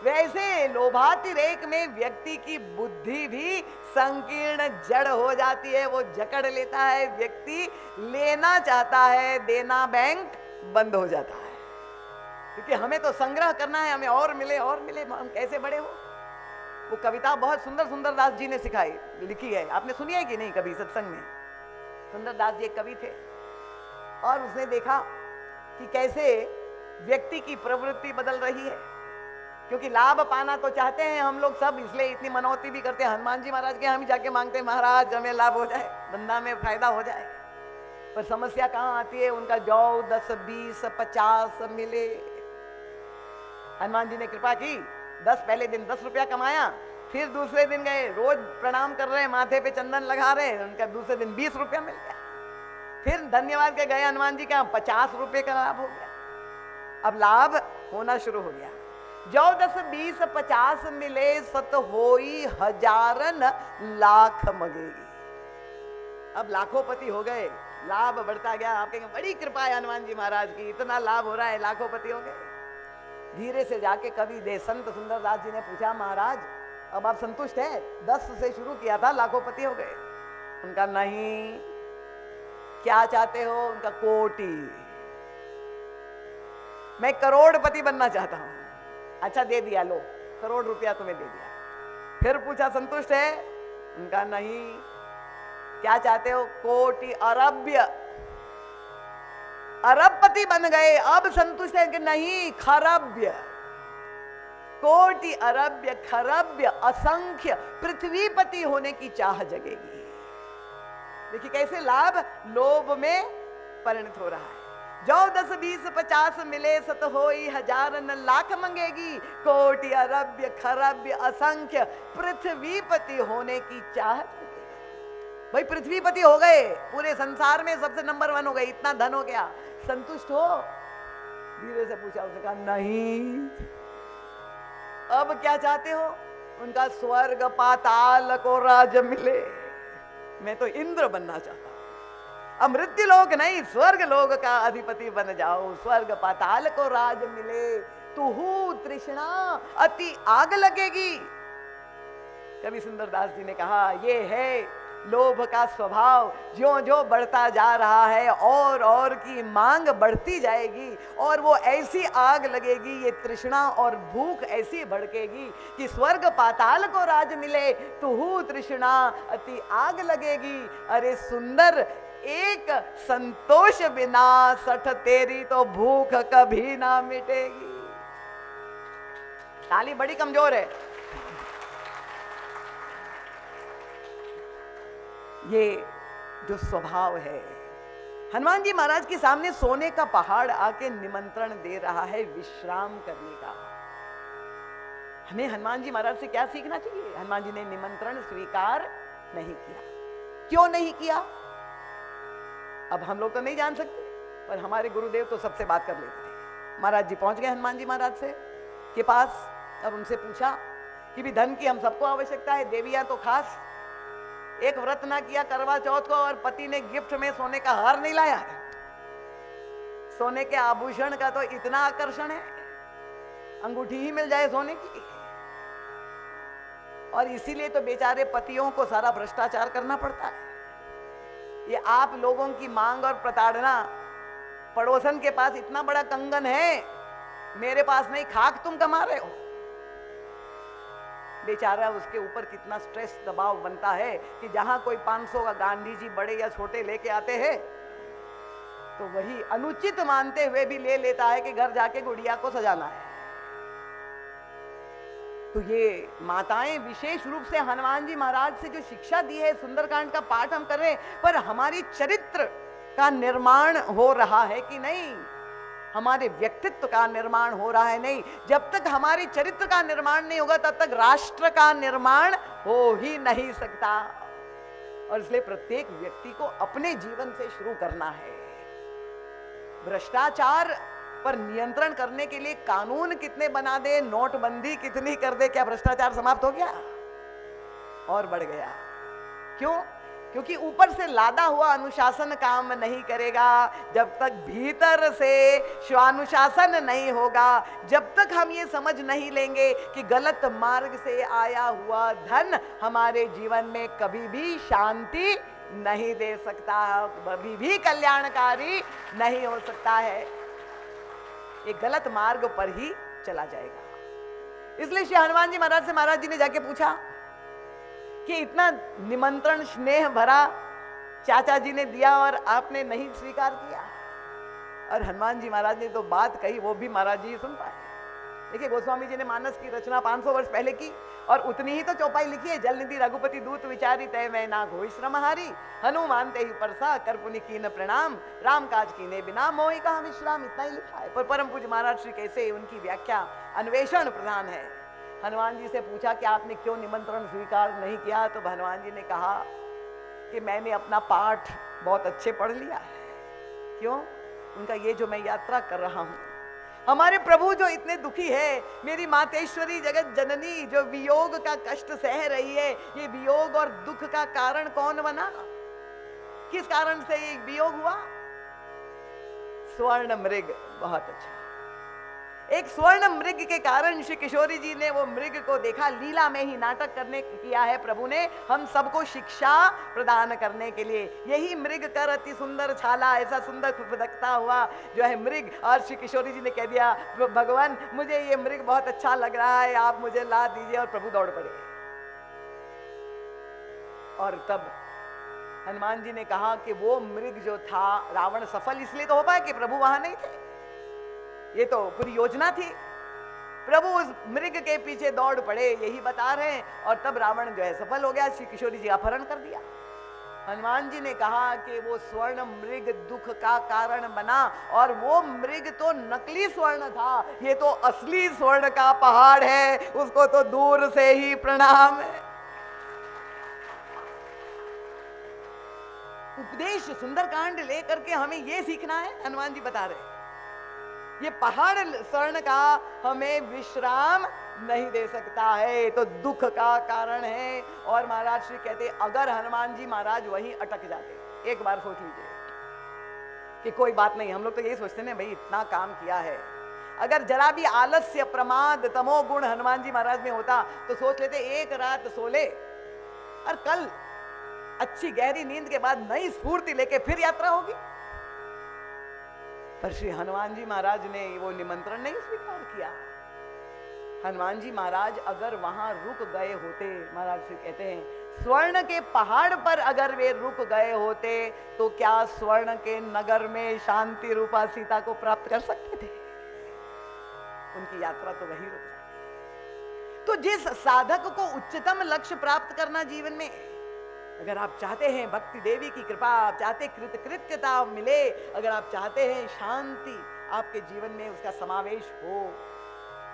A: वैसे लोभातिरेक में व्यक्ति की बुद्धि भी संकीर्ण जड़ हो जाती है, वो जकड़ लेता है, व्यक्ति लेना चाहता है, देना बैंक बंद हो जाता है, क्योंकि हमें तो संग्रह करना है, हमें और मिले और मिले, हम कैसे बड़े हो। वो कविता बहुत सुंदर दास जी ने सिखाई, लिखी है, आपने सुनी है कि नहीं कभी सत्संग में? सुंदर दास जी एक कवि थे, और उसने देखा कि कैसे व्यक्ति की प्रवृत्ति बदल रही है, क्योंकि लाभ पाना तो चाहते हैं हम लोग सब, इसलिए इतनी मनौती भी करते हैं। हनुमान जी महाराज के हम जाके मांगते हैं, महाराज हमें लाभ हो जाए, धंधा में फायदा हो जाए। पर समस्या कहाँ आती है? उनका 10, 20, 50 मिले। हनुमान जी ने कृपा की, 10 पहले दिन 10 रुपया कमाया, फिर दूसरे दिन गए, रोज प्रणाम कर रहे हैं, माथे पे चंदन लगा रहे हैं, उनका दूसरे दिन 20 रुपया मिल गया। फिर धन्यवाद के गए हनुमान जी का, 50 रुपये का लाभ हो गया। अब लाभ होना शुरू हो गया। 10, 20, 50 मिले, सत होई हजारन लाख मगेगी। अब लाखोपति हो गए, लाभ बढ़ता गया। आप कहेंगे बड़ी कृपा है हनुमान जी महाराज की, इतना लाभ हो रहा है, लाखोपति हो गए। धीरे से जाके कवि दे संत सुंदरदास जी ने पूछा, महाराज अब आप संतुष्ट हैं? 10 से शुरू किया था, लाखोपति हो गए। उनका नहीं, क्या चाहते हो? उनका कोटि, मैं करोड़पति बनना चाहता हूं। अच्छा दे दिया, लो करोड़ रुपया तुम्हें दे दिया। फिर पूछा संतुष्ट है? उनका नहीं, क्या चाहते हो? कोटि अरब्य, अरबपति बन गए। अब संतुष्ट है कि नहीं? खरब्य, कोटि अरब्य, खरब्य, असंख्य पृथ्वीपति होने की चाह जगेगी। देखिए कैसे लाभ लोभ में परिणत हो रहा है। 10, 20, 50 मिले, सत होई हजारन लाख मंगेगी, कोटि अरब्य, खरब्य, असंख्य पृथ्वीपति होने की चाह। भाई पृथ्वीपति हो गए, पूरे संसार में सबसे नंबर 1 हो गए, इतना धन हो गया, संतुष्ट हो? धीरे से पूछा, उसने कहा नहीं, अब क्या चाहते हो? उनका स्वर्ग पाताल को राज मिले। मैं तो इंद्र बनना चाहता हूं। अब मृत्यु लोक नहीं, स्वर्ग लोक का अधिपति बन जाओ, स्वर्ग पाताल को राज मिले। तुहु तृष्णा अति आग लगेगी। कवि सुंदरदास जी ने कहा, ये है लोभ का स्वभाव, ज्यों ज्यों बढ़ता जा रहा है और की मांग बढ़ती जाएगी, और वो ऐसी आग लगेगी, ये तृष्णा और भूख ऐसी भड़केगी कि स्वर्ग पाताल को राज मिले। तुहु तृष्णा अति आग लगेगी। अरे सुंदर, एक संतोष बिना सठ तेरी तो भूख कभी ना मिटेगी। ताली बड़ी कमजोर है। ये जो स्वभाव है, हनुमान जी महाराज के सामने सोने का पहाड़ आके निमंत्रण दे रहा है विश्राम करने का। हमें हनुमान जी महाराज से क्या सीखना चाहिए? हनुमान जी ने निमंत्रण स्वीकार नहीं किया। क्यों नहीं किया? अब हम लोग तो नहीं जान सकते, पर हमारे गुरुदेव तो सबसे बात कर लेते थे। महाराज जी पहुंच गए हनुमान जी महाराज से के पास और उनसे पूछा कि भी धन की हम सबको आवश्यकता है, देवियां तो खास। एक व्रत ना किया करवा चौथ को और पति ने गिफ्ट में सोने का हार नहीं लाया है। सोने के आभूषण का तो इतना आकर्षण है, अंगूठी ही मिल जाए सोने की। और इसीलिए तो बेचारे पतियों को सारा भ्रष्टाचार करना पड़ता है। ये आप लोगों की मांग और प्रताड़ना, पड़ोसन के पास इतना बड़ा कंगन है, मेरे पास नहीं, खाक तुम कमा रहे हो। बेचारा उसके ऊपर कितना स्ट्रेस दबाव बनता है कि जहां कोई 500 का गांधी जी बड़े या छोटे लेके आते हैं तो वही अनुचित मानते हुए भी ले लेता है कि घर जाके गुड़िया को सजाना है। तो ये माताएं विशेष रूप से हनुमान जी महाराज से जो शिक्षा दी है, सुंदरकांड का पाठ हम कर रहे हैं, पर हमारी चरित्र का निर्माण हो रहा है कि नहीं? हमारे व्यक्तित्व का निर्माण हो रहा है नहीं? जब तक हमारे चरित्र का निर्माण नहीं होगा तब तक राष्ट्र का निर्माण हो ही नहीं सकता। और इसलिए प्रत्येक व्यक्ति को अपने जीवन से शुरू करना है। भ्रष्टाचार पर नियंत्रण करने के लिए कानून कितने बना दे, नोटबंदी कितनी कर दे, क्या भ्रष्टाचार समाप्त हो गया? और बढ़ गया। क्यों? क्योंकि ऊपर से लादा हुआ अनुशासन काम नहीं करेगा। जब तक भीतर से स्वानुशासन नहीं होगा, जब तक हम ये समझ नहीं लेंगे कि गलत मार्ग से आया हुआ धन हमारे जीवन में कभी भी शांति नहीं दे सकता, कभी भी कल्याणकारी नहीं हो सकता है, ये गलत मार्ग पर ही चला जाएगा। इसलिए श्री हनुमान जी महाराज से महाराज जी ने जाके पूछा कि इतना निमंत्रण स्नेह भरा चाचा जी ने दिया और आपने नहीं स्वीकार किया। और हनुमान जी महाराज ने तो बात कही, वो भी महाराज जी सुन पाए। देखिए, गोस्वामी जी ने मानस की रचना 500 वर्ष पहले की और उतनी ही तो चौपाई लिखी है। जल निधि रघुपति दूत विचारी तय मैं ना घोई श्रम हारी, हनुमान ते ही परसा कर पुनि कीन प्रणाम, राम काज कीने बिना मोहि कहा विश्राम। इतना ही लिखा है। पर परम पूज्य महाराज श्री कैसे उनकी व्याख्या अन्वेषण प्रधान है। हनुमान जी से पूछा कि आपने क्यों निमंत्रण स्वीकार नहीं किया? तो हनुमान जी ने कहा कि मैंने अपना पाठ बहुत अच्छे पढ़ लिया है। क्यों? उनका ये जो मैं यात्रा कर रहा हूं, हमारे प्रभु जो इतने दुखी है, मेरी मातेश्वरी जगत जननी जो वियोग का कष्ट सह रही है, ये वियोग और दुख का कारण कौन बना? किस कारण से ये वियोग हुआ? स्वर्ण मृग। बहुत अच्छा। एक स्वर्ण मृग के कारण श्री किशोरी जी ने वो मृग को देखा, लीला में ही नाटक करने किया है प्रभु ने हम सबको शिक्षा प्रदान करने के लिए। यही मृग कर अति सुंदर छाला, ऐसा सुंदर फुदकता हुआ जो है मृग। और श्री किशोरी जी ने कह दिया, भगवान मुझे ये मृग बहुत अच्छा लग रहा है, आप मुझे ला दीजिए। और प्रभु दौड़ पड़े। और तब हनुमान जी ने कहा कि वो मृग जो था, रावण सफल इसलिए तो हो पाया कि प्रभु वहां नहीं थे, ये तो पूरी योजना थी। प्रभु उस मृग के पीछे दौड़ पड़े, यही बता रहे हैं। और तब रावण जो है सफल हो गया, श्री किशोरी जी अपहरण कर दिया। हनुमान जी ने कहा कि वो स्वर्ण मृग दुख का कारण बना, और वो मृग तो नकली स्वर्ण था, ये तो असली स्वर्ण का पहाड़ है, उसको तो दूर से ही प्रणाम है। उपदेश सुंदरकांड लेकर के हमें ये सीखना है। हनुमान जी बता रहे ये पहाड़ स्वर्ण का हमें विश्राम नहीं दे सकता है, तो दुख का कारण है। और महाराज श्री कहते अगर हनुमान जी महाराज वहीं अटक जाते, एक बार सोच लीजिए कि कोई बात नहीं, हम लोग तो यही सोचते हैं भाई इतना काम किया है, अगर जरा भी आलस्य प्रमाद तमोगुण हनुमान जी महाराज में होता तो सोच लेते एक रात सो ले और कल अच्छी गहरी नींद के बाद नई स्फूर्ति लेके फिर यात्रा होगी। पर श्री हनुमान जी महाराज ने वो निमंत्रण नहीं स्वीकार किया। हनुमान जी महाराज अगर वहां रुक गए होते, महाराज श्री कहते हैं स्वर्ण के पहाड़ पर अगर वे रुक गए होते तो क्या स्वर्ण के नगर में शांति रूपा सीता को प्राप्त कर सकते थे? उनकी यात्रा तो वही रुक जाती। तो जिस साधक को उच्चतम लक्ष्य प्राप्त करना जीवन में, अगर आप चाहते हैं भक्ति देवी की कृपा, आप चाहते कृतकृत्यता मिले, अगर आप चाहते हैं शांति आपके जीवन में उसका समावेश हो,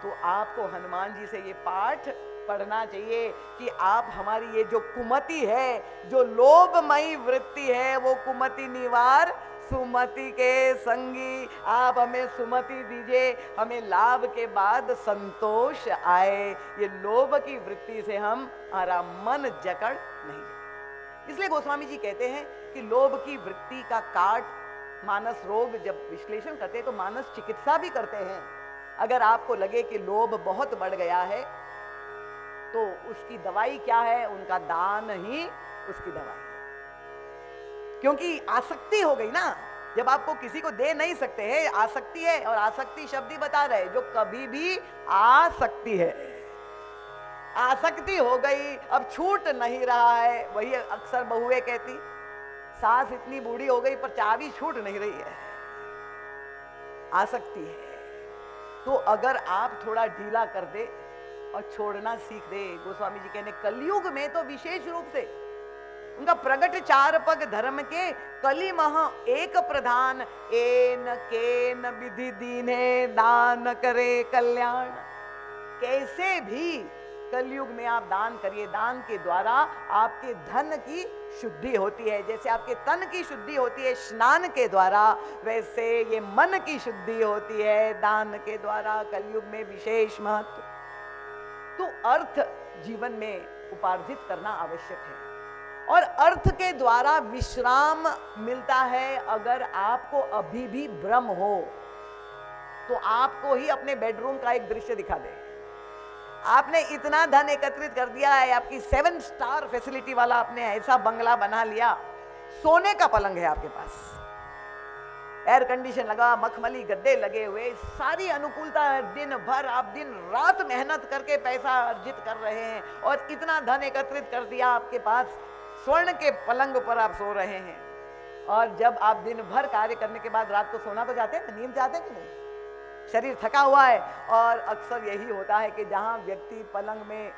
A: तो आपको हनुमान जी से ये पाठ पढ़ना चाहिए कि आप हमारी ये जो कुमति है, जो लोभमयी वृत्ति है, वो कुमति निवार सुमति के संगी, आप हमें सुमति दीजिए, हमें लाभ के बाद संतोष आए। ये लोभ की वृत्ति से हमारा मन जकड़ नहीं जाए। इसलिए गोस्वामी जी कहते हैं कि लोभ की वृत्ति का काट मानस रोग जब विश्लेषण करते हैं तो मानस चिकित्सा भी करते हैं। अगर आपको लगे कि लोभ बहुत बढ़ गया है तो उसकी दवाई क्या है? उनका दान ही उसकी दवाई है। क्योंकि आसक्ति हो गई ना, जब आपको किसी को दे नहीं सकते हैं, आसक्ति है। और आसक्ति शब्द ही बता रहे जो कभी भी आ सकती है, आसक्ति हो गई, अब छूट नहीं रहा है। वही अक्सर बहुएं कहती सास इतनी बूढ़ी हो गई पर चाबी छूट नहीं रही है, आसक्ति है। तो अगर आप थोड़ा ढीला कर दे और छोड़ना सीख दे, गोस्वामी जी कहने कलयुग में तो विशेष रूप से उनका प्रगट चार पग धर्म के कली मह एक प्रधान, एन केन विधि दीने दान करे कल्याण। कैसे भी कलयुग में आप दान करिए, दान के द्वारा आपके धन की शुद्धि होती है। जैसे आपके तन की शुद्धि होती है स्नान के द्वारा, वैसे ये मन की शुद्धि होती है दान के द्वारा। कलयुग में विशेष महत्व। तो अर्थ जीवन में उपार्जित करना आवश्यक है और अर्थ के द्वारा विश्राम मिलता है। अगर आपको अभी भी भ्रम हो तो आपको ही अपने बेडरूम का एक दृश्य दिखा दे। आपने इतना धन एकत्रित कर दिया है, आपकी 7 स्टार फैसिलिटी वाला आपने ऐसा बंगला बना लिया, सोने का पलंग है आपके पास, एयर कंडीशन लगा, मखमली गद्दे लगे हुए, सारी अनुकूलता है, दिन भर आप दिन रात मेहनत करके पैसा अर्जित कर रहे हैं और इतना धन एकत्रित कर दिया आपके पास, स्वर्ण के पलंग पर आप सो रहे हैं। और जब आप दिन भर कार्य करने के बाद रात को सोना तो जाते हैं, नींद जाते हैं कि नहीं? शरीर थका हुआ है और अक्सर यही होता है कि जहां व्यक्ति पलंग में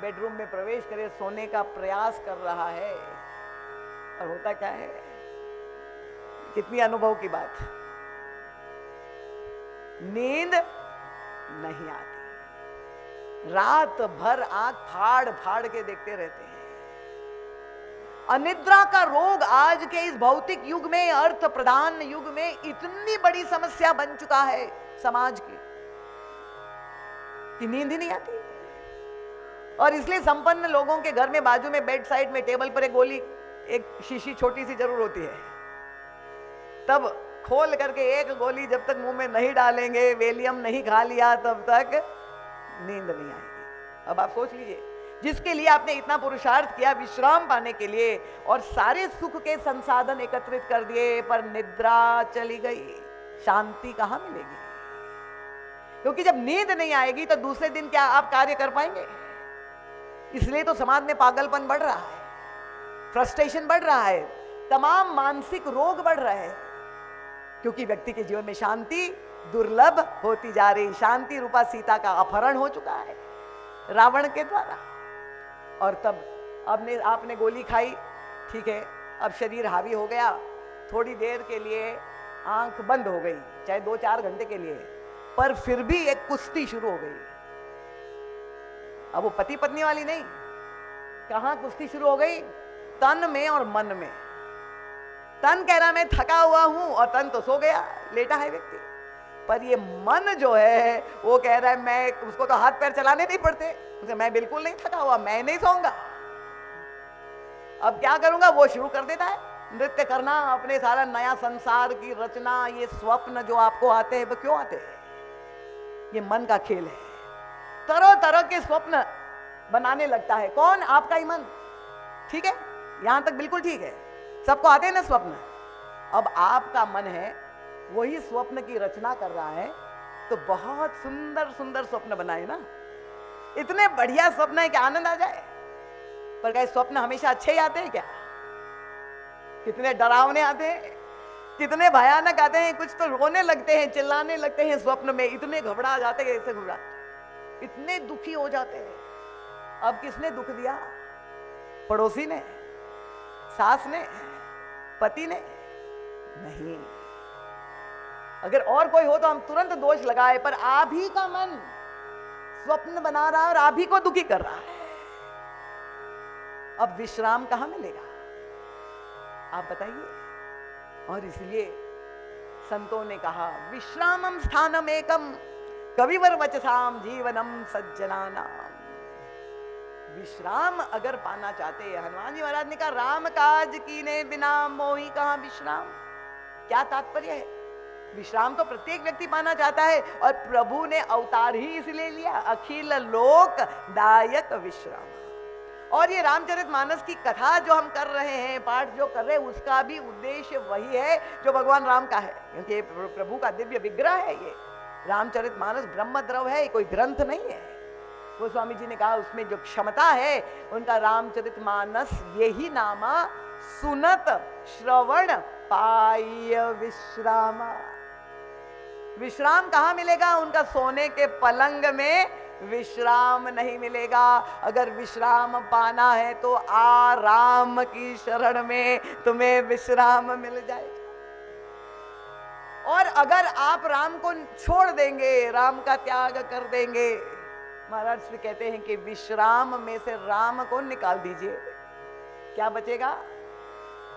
A: बेडरूम में प्रवेश करे, सोने का प्रयास कर रहा है, और होता क्या है? कितनी अनुभव की बात, नींद नहीं आती, रात भर आंख फाड़ फाड़ के देखते रहते हैं। अनिद्रा का रोग आज के इस भौतिक युग में, अर्थ प्रधान युग में इतनी बड़ी समस्या बन चुका है समाज की कि नींद ही नहीं आती। और इसलिए संपन्न लोगों के घर में बाजू में बेड साइड में टेबल पर एक गोली, एक शीशी छोटी सी जरूर होती है, तब खोल करके एक गोली जब तक मुंह में नहीं डालेंगे, वेलियम नहीं खा लिया, तब तक नींद नहीं आएगी। अब आप सोच लीजिए, जिसके लिए आपने इतना पुरुषार्थ किया विश्राम पाने के लिए और सारे सुख के संसाधन एकत्रित कर दिए, पर निद्रा चली गई, शांति कहां मिलेगी? क्योंकि जब नींद नहीं आएगी तो दूसरे दिन क्या आप कार्य कर पाएंगे? इसलिए तो समाज में पागलपन बढ़ रहा है, फ्रस्ट्रेशन बढ़ रहा है, तमाम मानसिक रोग बढ़ रहे हैं, क्योंकि व्यक्ति के जीवन में शांति दुर्लभ होती जा रही। शांति रूपा सीता का अपहरण हो चुका है रावण के द्वारा। और तब आपने गोली खाई, ठीक है, अब शरीर हावी हो गया, थोड़ी देर के लिए आंख बंद हो गई, चाहे 2-4 घंटे के लिए, पर फिर भी एक कुश्ती शुरू हो गई। अब वो पति पत्नी वाली नहीं, कहां कुश्ती शुरू हो गई? तन में और मन में। तन कह रहा मैं थका हुआ हूं और तन तो सो गया, लेटा है व्यक्ति। पर ये मन जो है वो कह रहा है मैं, उसको तो हाथ पैर चलाने नहीं पड़ते, उसे मैं बिल्कुल नहीं थका हुआ, मैं नहीं सोऊंगा, अब क्या करूंगा, वो शुरू कर देता है नृत्य करना, अपने सारा नया संसार की रचना। ये स्वप्न जो आपको आते हैं वो क्यों आते हैं? ये मन का खेल है, तरह तरह के स्वप्न बनाने लगता है। कौन? आपका ही मन। ठीक है, यहां तक बिल्कुल ठीक है, सबको आते हैं ना स्वप्न। अब आपका मन है वही स्वप्न की रचना कर रहा है, तो बहुत सुंदर सुंदर स्वप्न बनाए ना, इतने बढ़िया स्वप्न है कि आनंद आ जाए। पर क्या स्वप्न हमेशा अच्छे ही आते हैं क्या? कितने डरावने आते हैं, कितने भयानक आते हैं, कुछ तो रोने लगते हैं, चिल्लाने लगते हैं स्वप्न में, इतने घबरा जाते हैं, ऐसे घबरा, इतने दुखी हो जाते हैं। अब किसने दुख दिया? पड़ोसी ने, सास ने, पति ने? नहीं। अगर और कोई हो तो हम तुरंत दोष लगाए, पर आप ही का मन स्वप्न बना रहा है और आप ही को दुखी कर रहा है। अब विश्राम कहां मिलेगा, आप बताइए? और इसलिए संतों ने कहा विश्रामम स्थानम एकम कविवर वचसाम जीवनम सज्जनानाम। विश्राम अगर पाना चाहते हैं, हनुमान जी महाराज ने कहा राम काज कीने बिना मोही कहां विश्राम। क्या तात्पर्य है? विश्राम तो प्रत्येक व्यक्ति पाना चाहता है, और प्रभु ने अवतार ही इसलिए लिया, अखिल लोक दायक विश्राम। और ये रामचरितमानस की कथा जो हम कर रहे हैं, पाठ जो कर रहे हैं, उसका भी उद्देश्य वही है जो भगवान राम का है, क्योंकि प्रभु का दिव्य विग्रह है। ये रामचरितमानस ब्रह्मद्रव है, कोई ग्रंथ नहीं है। वो स्वामी जी ने कहा उसमें जो क्षमता है उनका रामचरितमानस यही नामा सुनत श्रवण पाय विश्राम। विश्राम कहां मिलेगा? उनका सोने के पलंग में विश्राम नहीं मिलेगा। अगर विश्राम पाना है तो आराम की शरण में तुम्हें विश्राम मिल जाएगा। और अगर आप राम को छोड़ देंगे, राम का त्याग कर देंगे, महाराज श्री कहते हैं कि विश्राम में से राम को निकाल दीजिए, क्या बचेगा?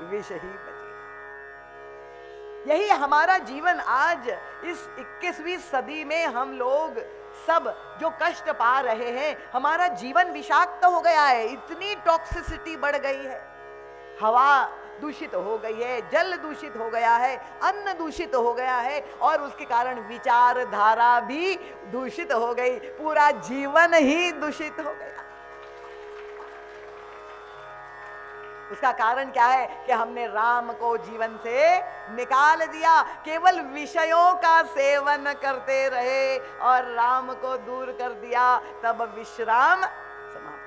A: विष ही बचेगा। यही हमारा जीवन आज इस 21वीं सदी में हम लोग सब जो कष्ट पा रहे हैं, हमारा जीवन विषाक्त हो गया है, इतनी टॉक्सिसिटी बढ़ गई है, हवा दूषित हो गई है, जल दूषित हो गया है, अन्न दूषित हो गया है, और उसके कारण विचारधारा भी दूषित हो गई, पूरा जीवन ही दूषित हो गया। उसका कारण क्या है कि हमने राम को जीवन से निकाल दिया, केवल विषयों का सेवन करते रहे और राम को दूर कर दिया, तब विश्राम समाप्त।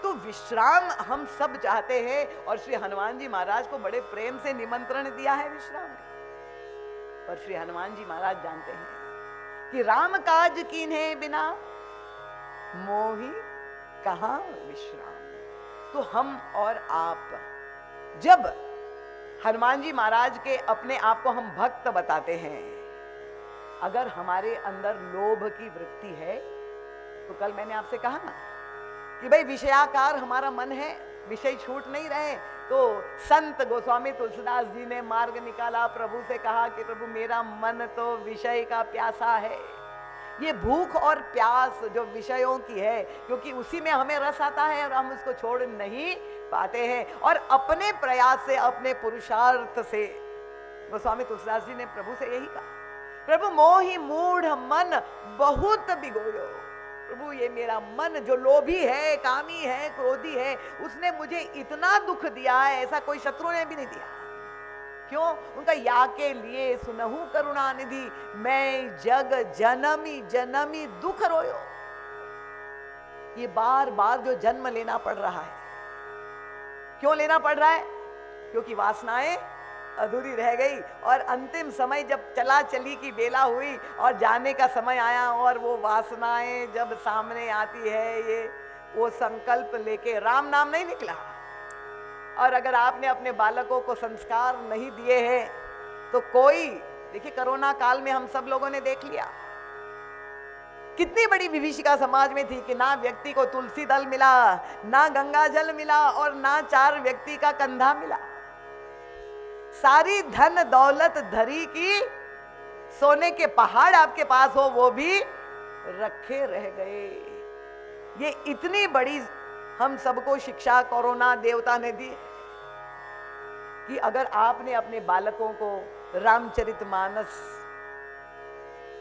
A: तो विश्राम हम सब चाहते हैं, और श्री हनुमान जी महाराज को बड़े प्रेम से निमंत्रण दिया है विश्राम का। और श्री हनुमान जी महाराज जानते हैं कि राम काज कीन्हे बिना मोहि कहां विश्राम। तो हम और आप जब हनुमान जी महाराज के अपने आप को हम भक्त बताते हैं, अगर हमारे अंदर लोभ की वृत्ति है, तो कल मैंने आपसे कहा ना कि भाई विषयाकार हमारा मन है, विषय छूट नहीं रहे, तो संत गोस्वामी तुलसीदास जी ने मार्ग निकाला, प्रभु से कहा कि प्रभु मेरा मन तो विषय का प्यासा है। ये भूख और प्यास जो विषयों की है, क्योंकि उसी में हमें रस आता है और हम उसको छोड़ नहीं पाते हैं, और अपने प्रयास से, अपने पुरुषार्थ से, गोस्वामी तुलसीदास जी ने प्रभु से यही कहा, प्रभु मोहि मूढ़ मन बहुत बिगोयो। प्रभु ये मेरा मन जो लोभी है, कामी है, क्रोधी है, उसने मुझे इतना दुख दिया है, ऐसा कोई शत्रु ने भी नहीं दिया। क्यों? उनका या के लिए सुनहु करुणा निधि, मैं जग जनमी जनमी दुख रोयो। ये बार बार जो जन्म लेना पड़ रहा है, क्यों लेना पड़ रहा है? क्योंकि वासनाएं अधूरी रह गई, और अंतिम समय जब चला चली की बेला हुई और जाने का समय आया, और वो वासनाएं जब सामने आती है, ये वो संकल्प लेके राम नाम नहीं निकला। और अगर आपने अपने बालकों को संस्कार नहीं दिए हैं, तो कोई, देखिए कोरोना काल में हम सब लोगों ने देख लिया कितनी बड़ी विभीषिका समाज में थी कि ना व्यक्ति को तुलसी दल मिला, ना गंगा जल मिला, और ना 4 व्यक्ति का कंधा मिला। सारी धन दौलत धरी की, सोने के पहाड़ आपके पास हो वो भी रखे रह गए। ये इतनी बड़ी हम सबको शिक्षा कोरोना देवता ने दी कि अगर आपने अपने बालकों को रामचरितमानस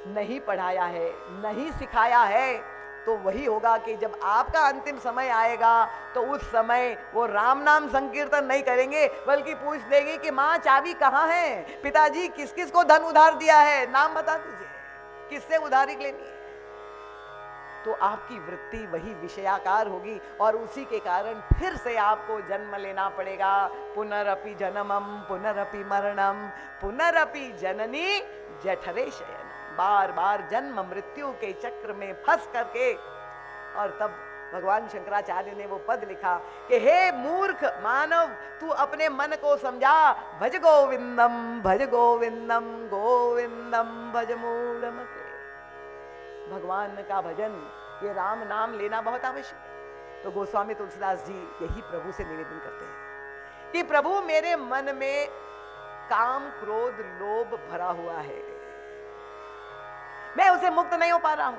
A: नहीं पढ़ाया है, नहीं सिखाया है, तो वही होगा कि जब आपका अंतिम समय आएगा तो उस समय वो राम नाम संकीर्तन नहीं करेंगे, बल्कि पूछ देंगे कि माँ चाबी कहाँ है, पिताजी किस किस को धन उधार दिया है, नाम बता दीजिए, किससे उधारी लेनी है। तो आपकी वृत्ति वही विषयाकार होगी और उसी के कारण फिर से आपको जन्म लेना पड़ेगा। पुनरपि जन्मम पुनरपि मरणम पुनरपि जननी जठरे शयनम। बार बार जन्म मृत्यु के चक्र में फंस करके, और तब भगवान शंकराचार्य ने वो पद लिखा कि हे मूर्ख मानव, तू अपने मन को समझा, भज गोविंदम गोविंदम भज मूढ़मते। भगवान का भजन, ये राम नाम लेना बहुत आवश्यक है। तो गोस्वामी तुलसीदास जी यही प्रभु से निवेदन करते हैं कि प्रभु मेरे मन में काम क्रोध लोभ भरा हुआ है, मैं उसे मुक्त नहीं हो पा रहा हूं।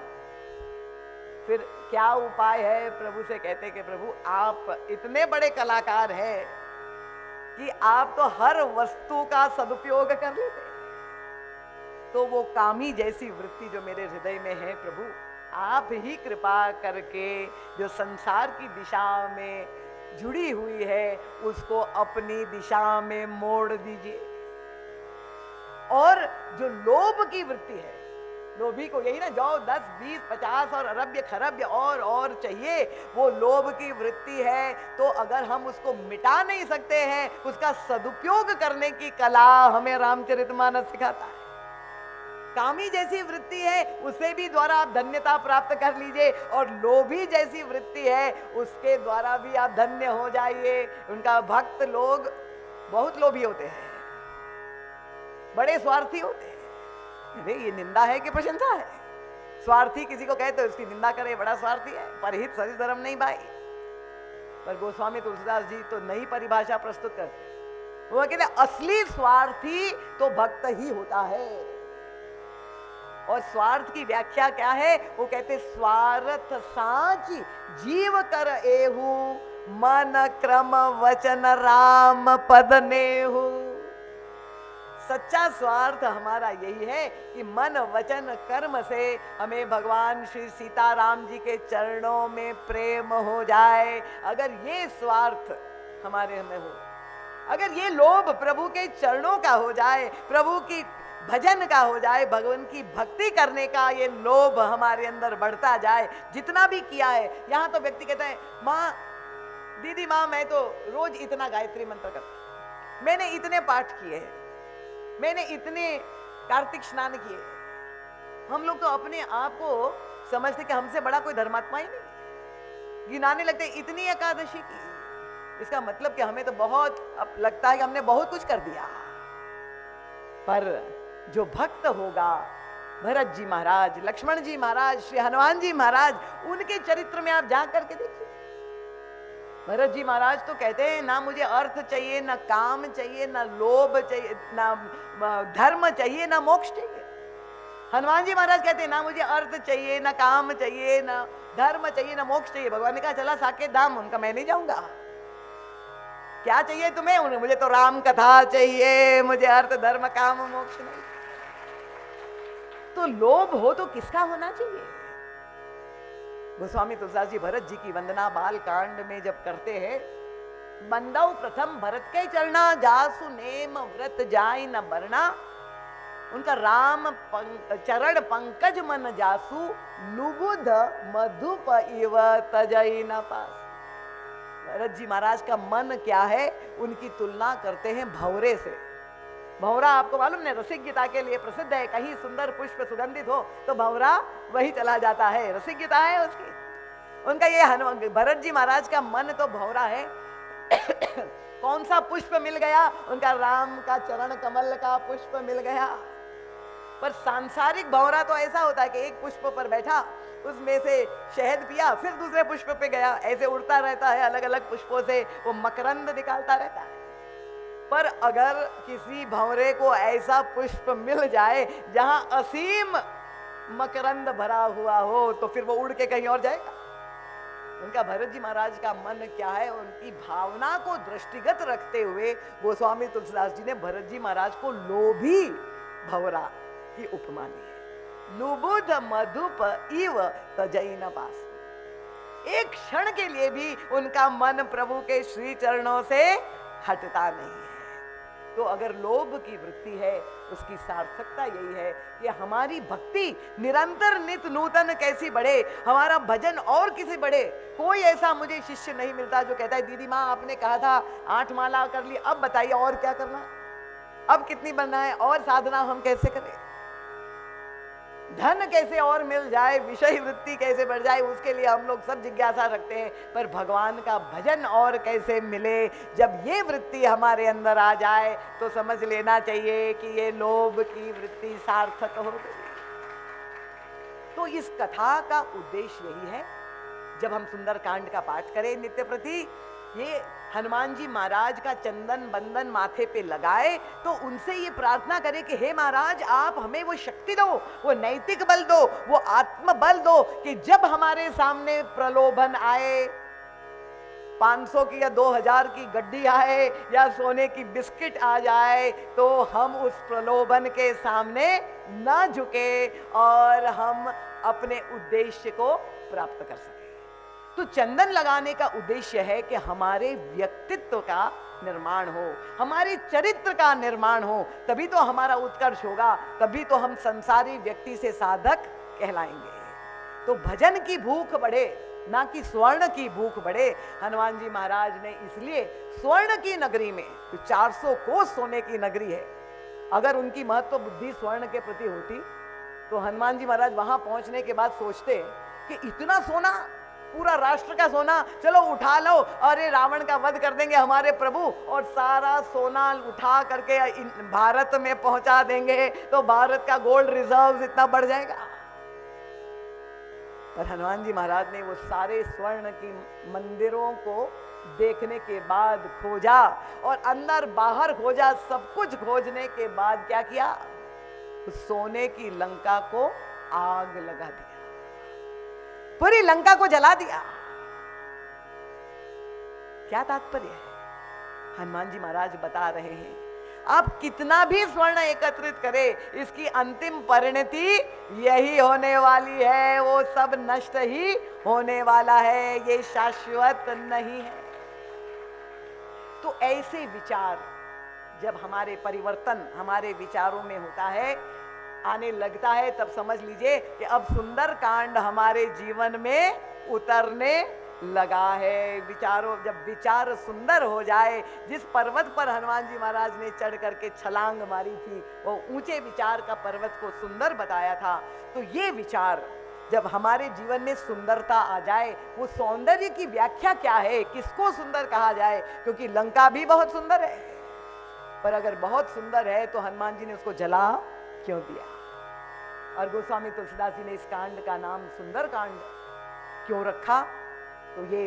A: फिर क्या उपाय है? प्रभु से कहते कि प्रभु आप इतने बड़े कलाकार हैं कि आप तो हर वस्तु का सदुपयोग कर लेते, तो वो कामी जैसी वृत्ति जो मेरे हृदय में है प्रभु, आप ही कृपा करके जो संसार की दिशा में जुड़ी हुई है उसको अपनी दिशा में मोड़ दीजिए। और जो लोभ की वृत्ति है, लोभी को यही ना, जो 10 20 50 और अरब्य खरब्य और चाहिए, वो लोभ की वृत्ति है। तो अगर हम उसको मिटा नहीं सकते हैं, उसका सदुपयोग करने की कला हमें रामचरितमानस सिखाता है। कामी जैसी वृत्ति है उसे भी द्वारा आप धन्यता प्राप्त कर लीजिए, और लोभी जैसी वृत्ति है उसके द्वारा भी आप धन्य हो जाइए। उनका भक्त लोग बहुत लोभी होते हैं, बड़े स्वार्थी होते हैं। अरे ये निंदा है कि प्रशंसा है? स्वार्थी किसी को कहते तो उसकी निंदा करे, बड़ा स्वार्थी है, परहित सरिस धर्म नहीं भाई। पर गोस्वामी तुलसीदास जी तो नई परिभाषा प्रस्तुत करते, वो कहते असली स्वार्थी तो भक्त ही होता है। और स्वार्थ की व्याख्या क्या है? वो कहते स्वार्थ साच जीव कर एहू, मन क्रम वचन राम पद नेहू। सच्चा स्वार्थ हमारा यही है कि मन वचन कर्म से हमें भगवान श्री सीताराम जी के चरणों में प्रेम हो जाए। अगर ये स्वार्थ हमारे में हो, अगर ये लोभ प्रभु के चरणों का हो जाए, प्रभु की भजन का हो जाए, भगवान की भक्ति करने का ये लोभ हमारे अंदर बढ़ता जाए, जितना भी किया है। यहाँ तो व्यक्ति कहता है माँ दीदी माँ मैं तो रोज इतना गायत्री मंत्र करता, मैंने इतने पाठ किए हैं, मैंने इतने कार्तिक स्नान किए। हम लोग तो अपने आप को समझते कि हमसे बड़ा कोई धर्मात्मा ही नहीं, गिनाने लगते इतनी एकादशी की। इसका मतलब कि हमें तो बहुत अब लगता है कि हमने बहुत कुछ कर दिया। पर जो भक्त होगा, भरत जी महाराज, लक्ष्मण जी महाराज, श्री हनुमान जी महाराज, उनके चरित्र में आप जा करके देखिए। भरत जी महाराज तो कहते हैं ना मुझे अर्थ चाहिए, ना काम चाहिए, ना लोभ चाहिए, ना धर्म चाहिए, ना मोक्ष चाहिए। हनुमान जी महाराज कहते हैं ना मुझे अर्थ चाहिए, ना काम चाहिए, ना धर्म चाहिए, ना मोक्ष चाहिए। भगवान ने कहा चला साकेत धाम, उनका मैं नहीं जाऊंगा। क्या चाहिए तुम्हें? उन्हें मुझे तो राम कथा चाहिए, मुझे अर्थ धर्म काम मोक्ष नहीं। तो लोभ हो तो किसका होना चाहिए? गोस्वामी तुलसीदास जी भरत जी की वंदना बाल कांड में जब करते हैं, बंदव प्रथम भरत के चरणा, जासु नेम व्रत जाय न बरना, उनका राम चरण पंकज मन जासु, लुबुध मधुप इव तजई न पास। भरत जी महाराज का मन क्या है, उनकी तुलना करते हैं भंवरे से। भंवरा आपको मालूम है रसिक गीता के लिए प्रसिद्ध है, कहीं सुंदर पुष्प सुगंधित हो तो भंवरा वही चला जाता है, रसिक गीता है उसकी। उनका ये भरत जी महाराज का मन तो भंवरा है। कौन सा पुष्प मिल गया? उनका राम का चरण कमल का पुष्प मिल गया। पर सांसारिक भंवरा तो ऐसा होता है कि एक पुष्प पर बैठा, उसमें से शहद पिया, फिर दूसरे पुष्प पे गया, ऐसे उड़ता रहता है, अलग अलग पुष्पों से वो मकरंद निकालता रहता है। पर अगर किसी भंवरे को ऐसा पुष्प मिल जाए जहां असीम मकरंद भरा हुआ हो तो फिर वो उड़ के कहीं और जाएगा। उनका भरत जी महाराज का मन क्या है, उनकी भावना को दृष्टिगत रखते हुए गोस्वामी तुलसीदास जी ने भरत जी महाराज को लोभी भंवरा की उपमा दी है। लुबुध मधुप इव तजई न पास। एक क्षण के लिए भी उनका मन प्रभु के श्री चरणों से हटता नहीं है। तो अगर लोभ की वृत्ति है उसकी सार्थकता यही है कि हमारी भक्ति निरंतर नित नूतन कैसी बढ़े, हमारा भजन और किसी बढ़े। कोई ऐसा मुझे शिष्य नहीं मिलता जो कहता है दीदी माँ आपने कहा था 8 माला कर ली, अब बताइए और क्या करना, अब कितनी बनना है, और साधना हम कैसे करें, धन कैसे और मिल जाए, विषय वृत्ति कैसे बढ़ जाए, उसके लिए हम लोग सब जिज्ञासा रखते हैं। पर भगवान का भजन और कैसे मिले, जब ये वृत्ति हमारे अंदर आ जाए तो समझ लेना चाहिए कि ये लोभ की वृत्ति सार्थक हो गई। तो इस कथा का उद्देश्य यही है, जब हम सुंदर कांड का पाठ करें नित्य प्रति, ये हनुमान जी महाराज का चंदन बंदन माथे पे लगाए तो उनसे ये प्रार्थना करें कि हे महाराज आप हमें वो शक्ति दो, वो नैतिक बल दो, वो आत्म बल दो कि जब हमारे सामने प्रलोभन आए, 500 की या 2000 की गड्डी आए या सोने की बिस्किट आ जाए, तो हम उस प्रलोभन के सामने ना झुके और हम अपने उद्देश्य को प्राप्त कर सकें। तो चंदन लगाने का उद्देश्य है कि हमारे व्यक्तित्व का निर्माण हो, हमारे चरित्र का निर्माण हो, तभी तो हमारा उत्कर्ष होगा, तभी तो हम संसारी व्यक्ति से साधक कहलाएंगे। तो भजन की भूख बढ़े, ना कि स्वर्ण की भूख बढ़े। हनुमान जी महाराज ने इसलिए स्वर्ण की नगरी में, तो 400 कोस सोने की नगरी है, अगर उनकी महत्व बुद्धि स्वर्ण के प्रति होती तो हनुमान जी महाराज वहां पहुंचने के बाद सोचते कि इतना सोना, पूरा राष्ट्र का सोना, चलो उठा लो, अरे रावण का वध कर देंगे हमारे प्रभु और सारा सोना उठा करके भारत में पहुंचा देंगे तो भारत का गोल्ड रिजर्व इतना बढ़ जाएगा। पर हनुमान जी महाराज ने वो सारे स्वर्ण की मंदिरों को देखने के बाद खोजा और अंदर बाहर खोजा, सब कुछ खोजने के बाद क्या किया, उस सोने की लंका को आग लगा दिया, पूरी लंका को जला दिया। क्या तात्पर्य है? हनुमान जी महाराज बता रहे हैं आप कितना भी स्वर्ण एकत्रित करें, इसकी अंतिम परिणति यही होने वाली है, वो सब नष्ट ही होने वाला है, ये शाश्वत नहीं है। तो ऐसे विचार जब हमारे परिवर्तन हमारे विचारों में होता है, आने लगता है, तब समझ लीजिए कि अब सुंदर कांड हमारे जीवन में उतरने लगा है। विचारों, जब विचार सुंदर हो जाए, जिस पर्वत पर हनुमान जी महाराज ने चढ़ करके छलांग मारी थी, वो ऊंचे विचार का पर्वत को सुंदर बताया था, तो ये विचार जब हमारे जीवन में सुंदरता आ जाए, वो सौंदर्य की व्याख्या क्या है, किसको सुंदर कहा जाए, क्योंकि लंका भी बहुत सुंदर है, पर अगर बहुत सुंदर है तो हनुमान जी ने उसको जला क्यों दिया? और गोस्वामी तुलसीदास जी ने इस कांड का नाम सुंदर कांड क्यों रखा? तो ये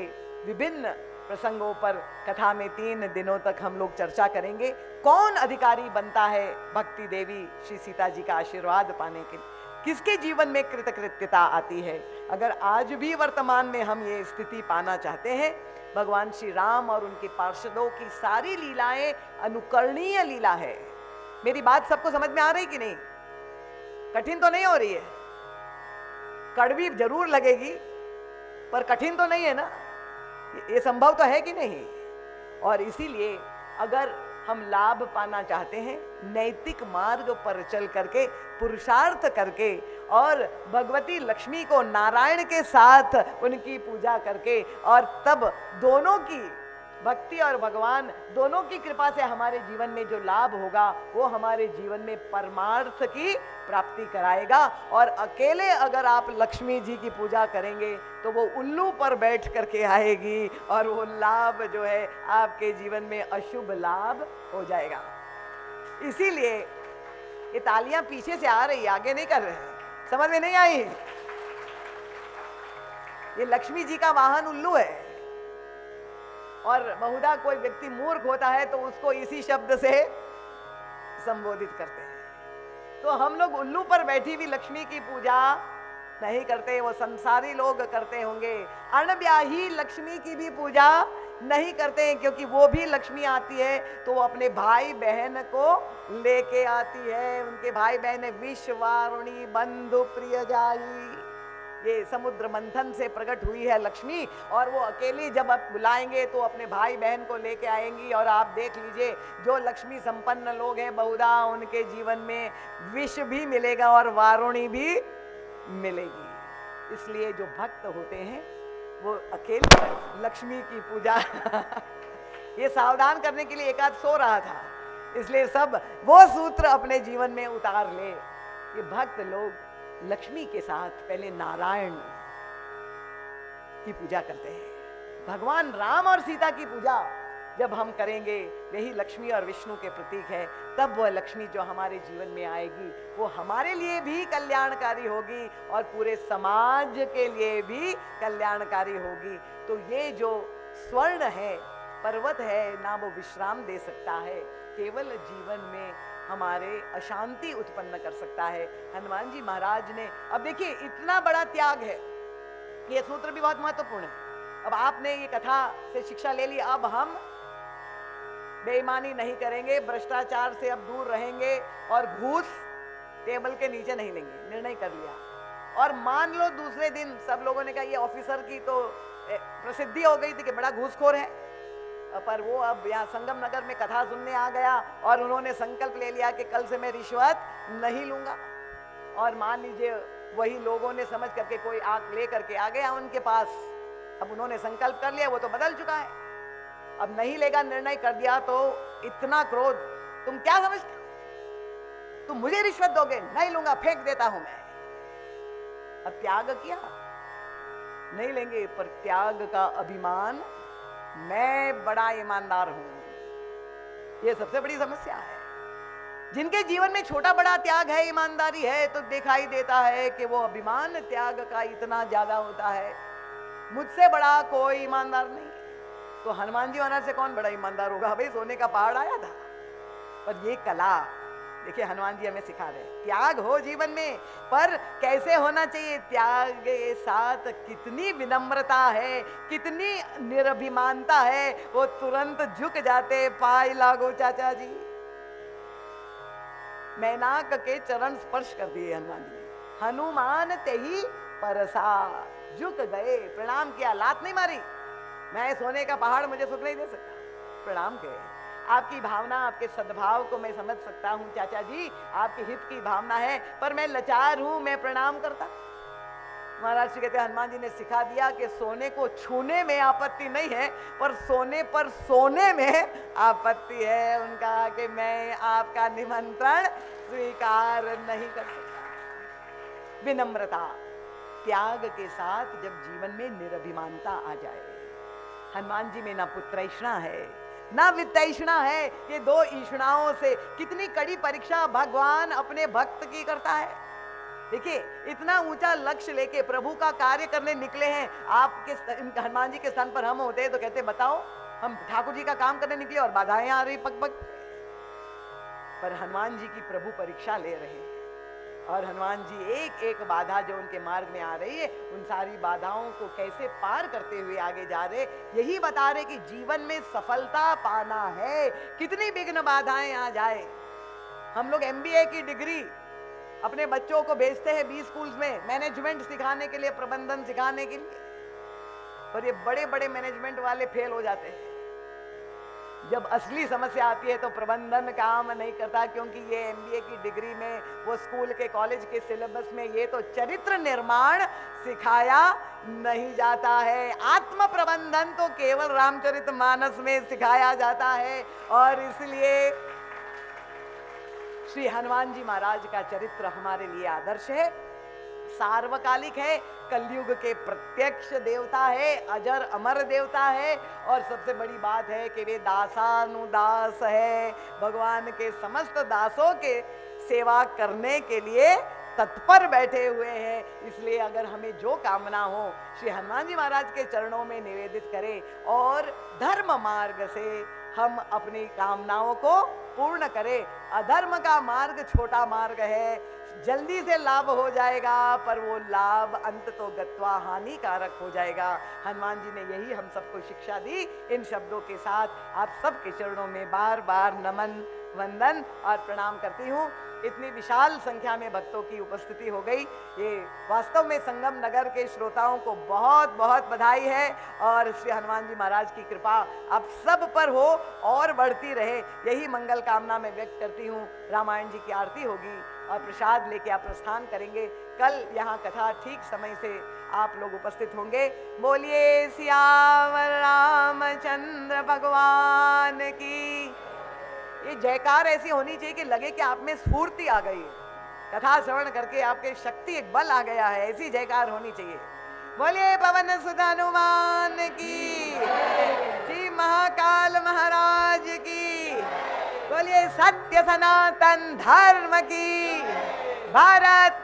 A: विभिन्न प्रसंगों पर कथा में 3 दिनों तक हम लोग चर्चा करेंगे। कौन अधिकारी बनता है भक्ति देवी श्री सीता जी का आशीर्वाद पाने के लिए, किसके जीवन में कृतकृत्यता आती है? अगर आज भी वर्तमान में हम ये स्थिति पाना चाहते हैं, भगवान श्री राम और उनके पार्षदों की सारी लीलाएं अनुकरणीय लीला है। मेरी बात सबको समझ में आ रही कि नहीं? कठिन तो नहीं हो रही है? कड़वी जरूर लगेगी पर कठिन तो नहीं है ना? ये संभव तो है कि नहीं? और इसीलिए अगर हम लाभ पाना चाहते हैं, नैतिक मार्ग पर चल करके, पुरुषार्थ करके और भगवती लक्ष्मी को नारायण के साथ उनकी पूजा करके, और तब दोनों की भक्ति और भगवान दोनों की कृपा से हमारे जीवन में जो लाभ होगा वो हमारे जीवन में परमार्थ की प्राप्ति कराएगा। और अकेले अगर आप लक्ष्मी जी की पूजा करेंगे तो वो उल्लू पर बैठ करके आएगी और वो लाभ जो है आपके जीवन में अशुभ लाभ हो जाएगा। इसीलिए ये तालियां पीछे से आ रही, आगे नहीं कर रहे, समझ में नहीं आई? ये लक्ष्मी जी का वाहन उल्लू है। और बहुधा कोई व्यक्ति मूर्ख होता है तो उसको इसी शब्द से संबोधित करते हैं। तो हम लोग उल्लू पर बैठी हुई लक्ष्मी की पूजा नहीं करते, वो संसारी लोग करते होंगे। अणब्याही लक्ष्मी की भी पूजा नहीं करते हैं, क्योंकि वो भी लक्ष्मी आती है तो वो अपने भाई बहन को लेके आती है। उनके भाई बहन विश्वारुणी बंधु प्रिय जाई, ये समुद्र मंथन से प्रकट हुई है लक्ष्मी, और वो अकेली जब आप बुलाएंगे तो अपने भाई बहन को लेके आएंगी। और आप देख लीजिए जो लक्ष्मी संपन्न लोग हैं बहुधा उनके जीवन में विष भी मिलेगा और वारुणी भी मिलेगी। इसलिए जो भक्त होते हैं वो अकेले लक्ष्मी की पूजा ये सावधान करने के लिए एक आध सो रहा था, इसलिए सब वो सूत्र अपने जीवन में उतार ले कि भक्त लोग लक्ष्मी के साथ पहले नारायण की पूजा करते हैं। भगवान राम और सीता की पूजा जब हम करेंगे, यही लक्ष्मी और विष्णु के प्रतीक है, तब वह लक्ष्मी जो हमारे जीवन में आएगी वो हमारे लिए भी कल्याणकारी होगी और पूरे समाज के लिए भी कल्याणकारी होगी। तो ये जो स्वर्ण है, पर्वत है ना, वो विश्राम दे सकता है, केवल जीवन में हमारे अशांति उत्पन्न कर सकता है। हनुमान जी महाराज ने, अब देखिए इतना बड़ा त्याग है, ये सूत्र भी बहुत महत्वपूर्ण है। अब आपने ये कथा से शिक्षा ले ली, अब हम बेईमानी नहीं करेंगे, भ्रष्टाचार से अब दूर रहेंगे और घूस टेबल के नीचे नहीं लेंगे, निर्णय कर लिया। और मान लो दूसरे दिन सब लोगों ने कहा ये ऑफिसर की तो प्रसिद्धि हो गई थी कि बड़ा घूसखोर है, पर वो अब यहाँ संगम नगर में कथा सुनने आ गया और उन्होंने संकल्प ले लिया कि कल से मैं रिश्वत नहीं लूंगा। और मान लीजिए वही लोगों ने समझ करके कोई आग ले करके आ गया उनके पास, अब उन्होंने संकल्प कर लिया, वो तो बदल चुका है, अब नहीं लेगा, निर्णय कर दिया। तो इतना क्रोध, तुम क्या समझते हो, तुम मुझे रिश्वत दोगे, नहीं लूंगा, फेंक देता हूं मैं। अब त्याग किया, नहीं लेंगे, पर त्याग का अभिमान, मैं बड़ा ईमानदार हूं, ये सबसे बड़ी समस्या है। जिनके जीवन में छोटा बड़ा त्याग है, ईमानदारी है, तो दिखाई देता है कि वो अभिमान त्याग का इतना ज्यादा होता है। मुझसे बड़ा कोई ईमानदार नहीं। तो हनुमान जी महाराज से कौन बड़ा ईमानदार होगा, भाई सोने का पहाड़ आया था। पर ये कला देखिए हनुमान जी हमें सिखा रहे हैं, त्याग हो जीवन में, पर कैसे होना चाहिए, त्याग के साथ कितनी विनम्रता है, कितनी निरभिमानता है, वो तुरंत झुक जाते, पाई लागो चाचा जी। मैनाक के चरण स्पर्श कर दिए हनुमान जी ने, हनुमान ते ही परसा, झुक गए, प्रणाम किया, लात नहीं मारी, मैं सोने का पहाड़ मुझे सुख नहीं दे सकता, प्रणाम किए। आपकी भावना, आपके सद्भाव को मैं समझ सकता हूं चाचा जी, आपके हित की भावना है, पर मैं लाचार हूं, मैं प्रणाम करता। महाराज जी कहते हैं हनुमान जी ने सिखा दिया कि सोने को छूने में आपत्ति नहीं है, पर सोने पर सोने में आपत्ति है। उनका कि मैं आपका निमंत्रण स्वीकार नहीं कर सकता। विनम्रता, त्याग के साथ जब जीवन में निरभिमानता आ जाए। हनुमान जी में ना पुत्रैषणा है ना वित्तैषणा है, ये दो ईषणाओं से कितनी कड़ी परीक्षा भगवान अपने भक्त की करता है। देखिए इतना ऊंचा लक्ष्य लेके प्रभु का कार्य करने निकले हैं, आपके हनुमान जी के स्थान पर हम होते तो कहते बताओ हम ठाकुर जी का काम करने निकले और बाधाएं आ रही पग पग। पर हनुमान जी की प्रभु परीक्षा ले रहे हैं और हनुमान जी एक एक बाधा जो उनके मार्ग में आ रही है, उन सारी बाधाओं को कैसे पार करते हुए आगे जा रहे, यही बता रहे कि जीवन में सफलता पाना है, कितनी विघ्न बाधाएं आ जाए। हम लोग MBA की डिग्री अपने बच्चों को भेजते हैं 20 स्कूल्स में मैनेजमेंट सिखाने के लिए, प्रबंधन सिखाने के लिए, पर ये बड़े बड़े मैनेजमेंट वाले फेल हो जाते हैं। जब असली समस्या आती है तो प्रबंधन काम नहीं करता, क्योंकि ये MBA की डिग्री में, वो स्कूल के कॉलेज के सिलेबस में ये तो चरित्र निर्माण सिखाया नहीं जाता है। आत्म प्रबंधन तो केवल रामचरितमानस में सिखाया जाता है। और इसलिए श्री हनुमान जी महाराज का चरित्र हमारे लिए आदर्श है, सार्वकालिक है, कलयुग के प्रत्यक्ष देवता है, अजर अमर देवता है। और सबसे बड़ी बात है कि वे दासानुदास है, भगवान के समस्त दासों के सेवा करने के लिए तत्पर बैठे हुए हैं। इसलिए अगर हमें जो कामना हो श्री हनुमान जी महाराज के चरणों में निवेदित करें और धर्म मार्ग से हम अपनी कामनाओं को पूर्ण करें। अधर्म का मार्ग छोटा मार्ग है, जल्दी से लाभ हो जाएगा, पर वो लाभ अंत तो गत्वा हानिकारक हो जाएगा। हनुमान जी ने यही हम सबको शिक्षा दी। इन शब्दों के साथ आप सबके चरणों में बार बार नमन, वंदन और प्रणाम करती हूँ। इतनी विशाल संख्या में भक्तों की उपस्थिति हो गई, ये वास्तव में संगम नगर के श्रोताओं को बहुत बहुत बधाई है। और श्री हनुमान जी महाराज की कृपा आप सब पर हो और बढ़ती रहे, यही मंगल कामना मैं व्यक्त करती हूँ। रामायण जी की आरती होगी और प्रसाद लेके आप प्रस्थान करेंगे। कल यहाँ कथा ठीक समय से आप लोग उपस्थित होंगे। बोलिए सियावर रामचंद्र भगवान की। ये जयकार ऐसी होनी चाहिए कि लगे कि आप में स्फूर्ति आ गई है, कथा श्रवण करके आपके शक्ति एक बल आ गया है, ऐसी जयकार होनी चाहिए। बोलिए पवन सुत हनुमान की, श्री महाकाल महाराज की, बोलिए सत्य सनातन धर्म की। भारत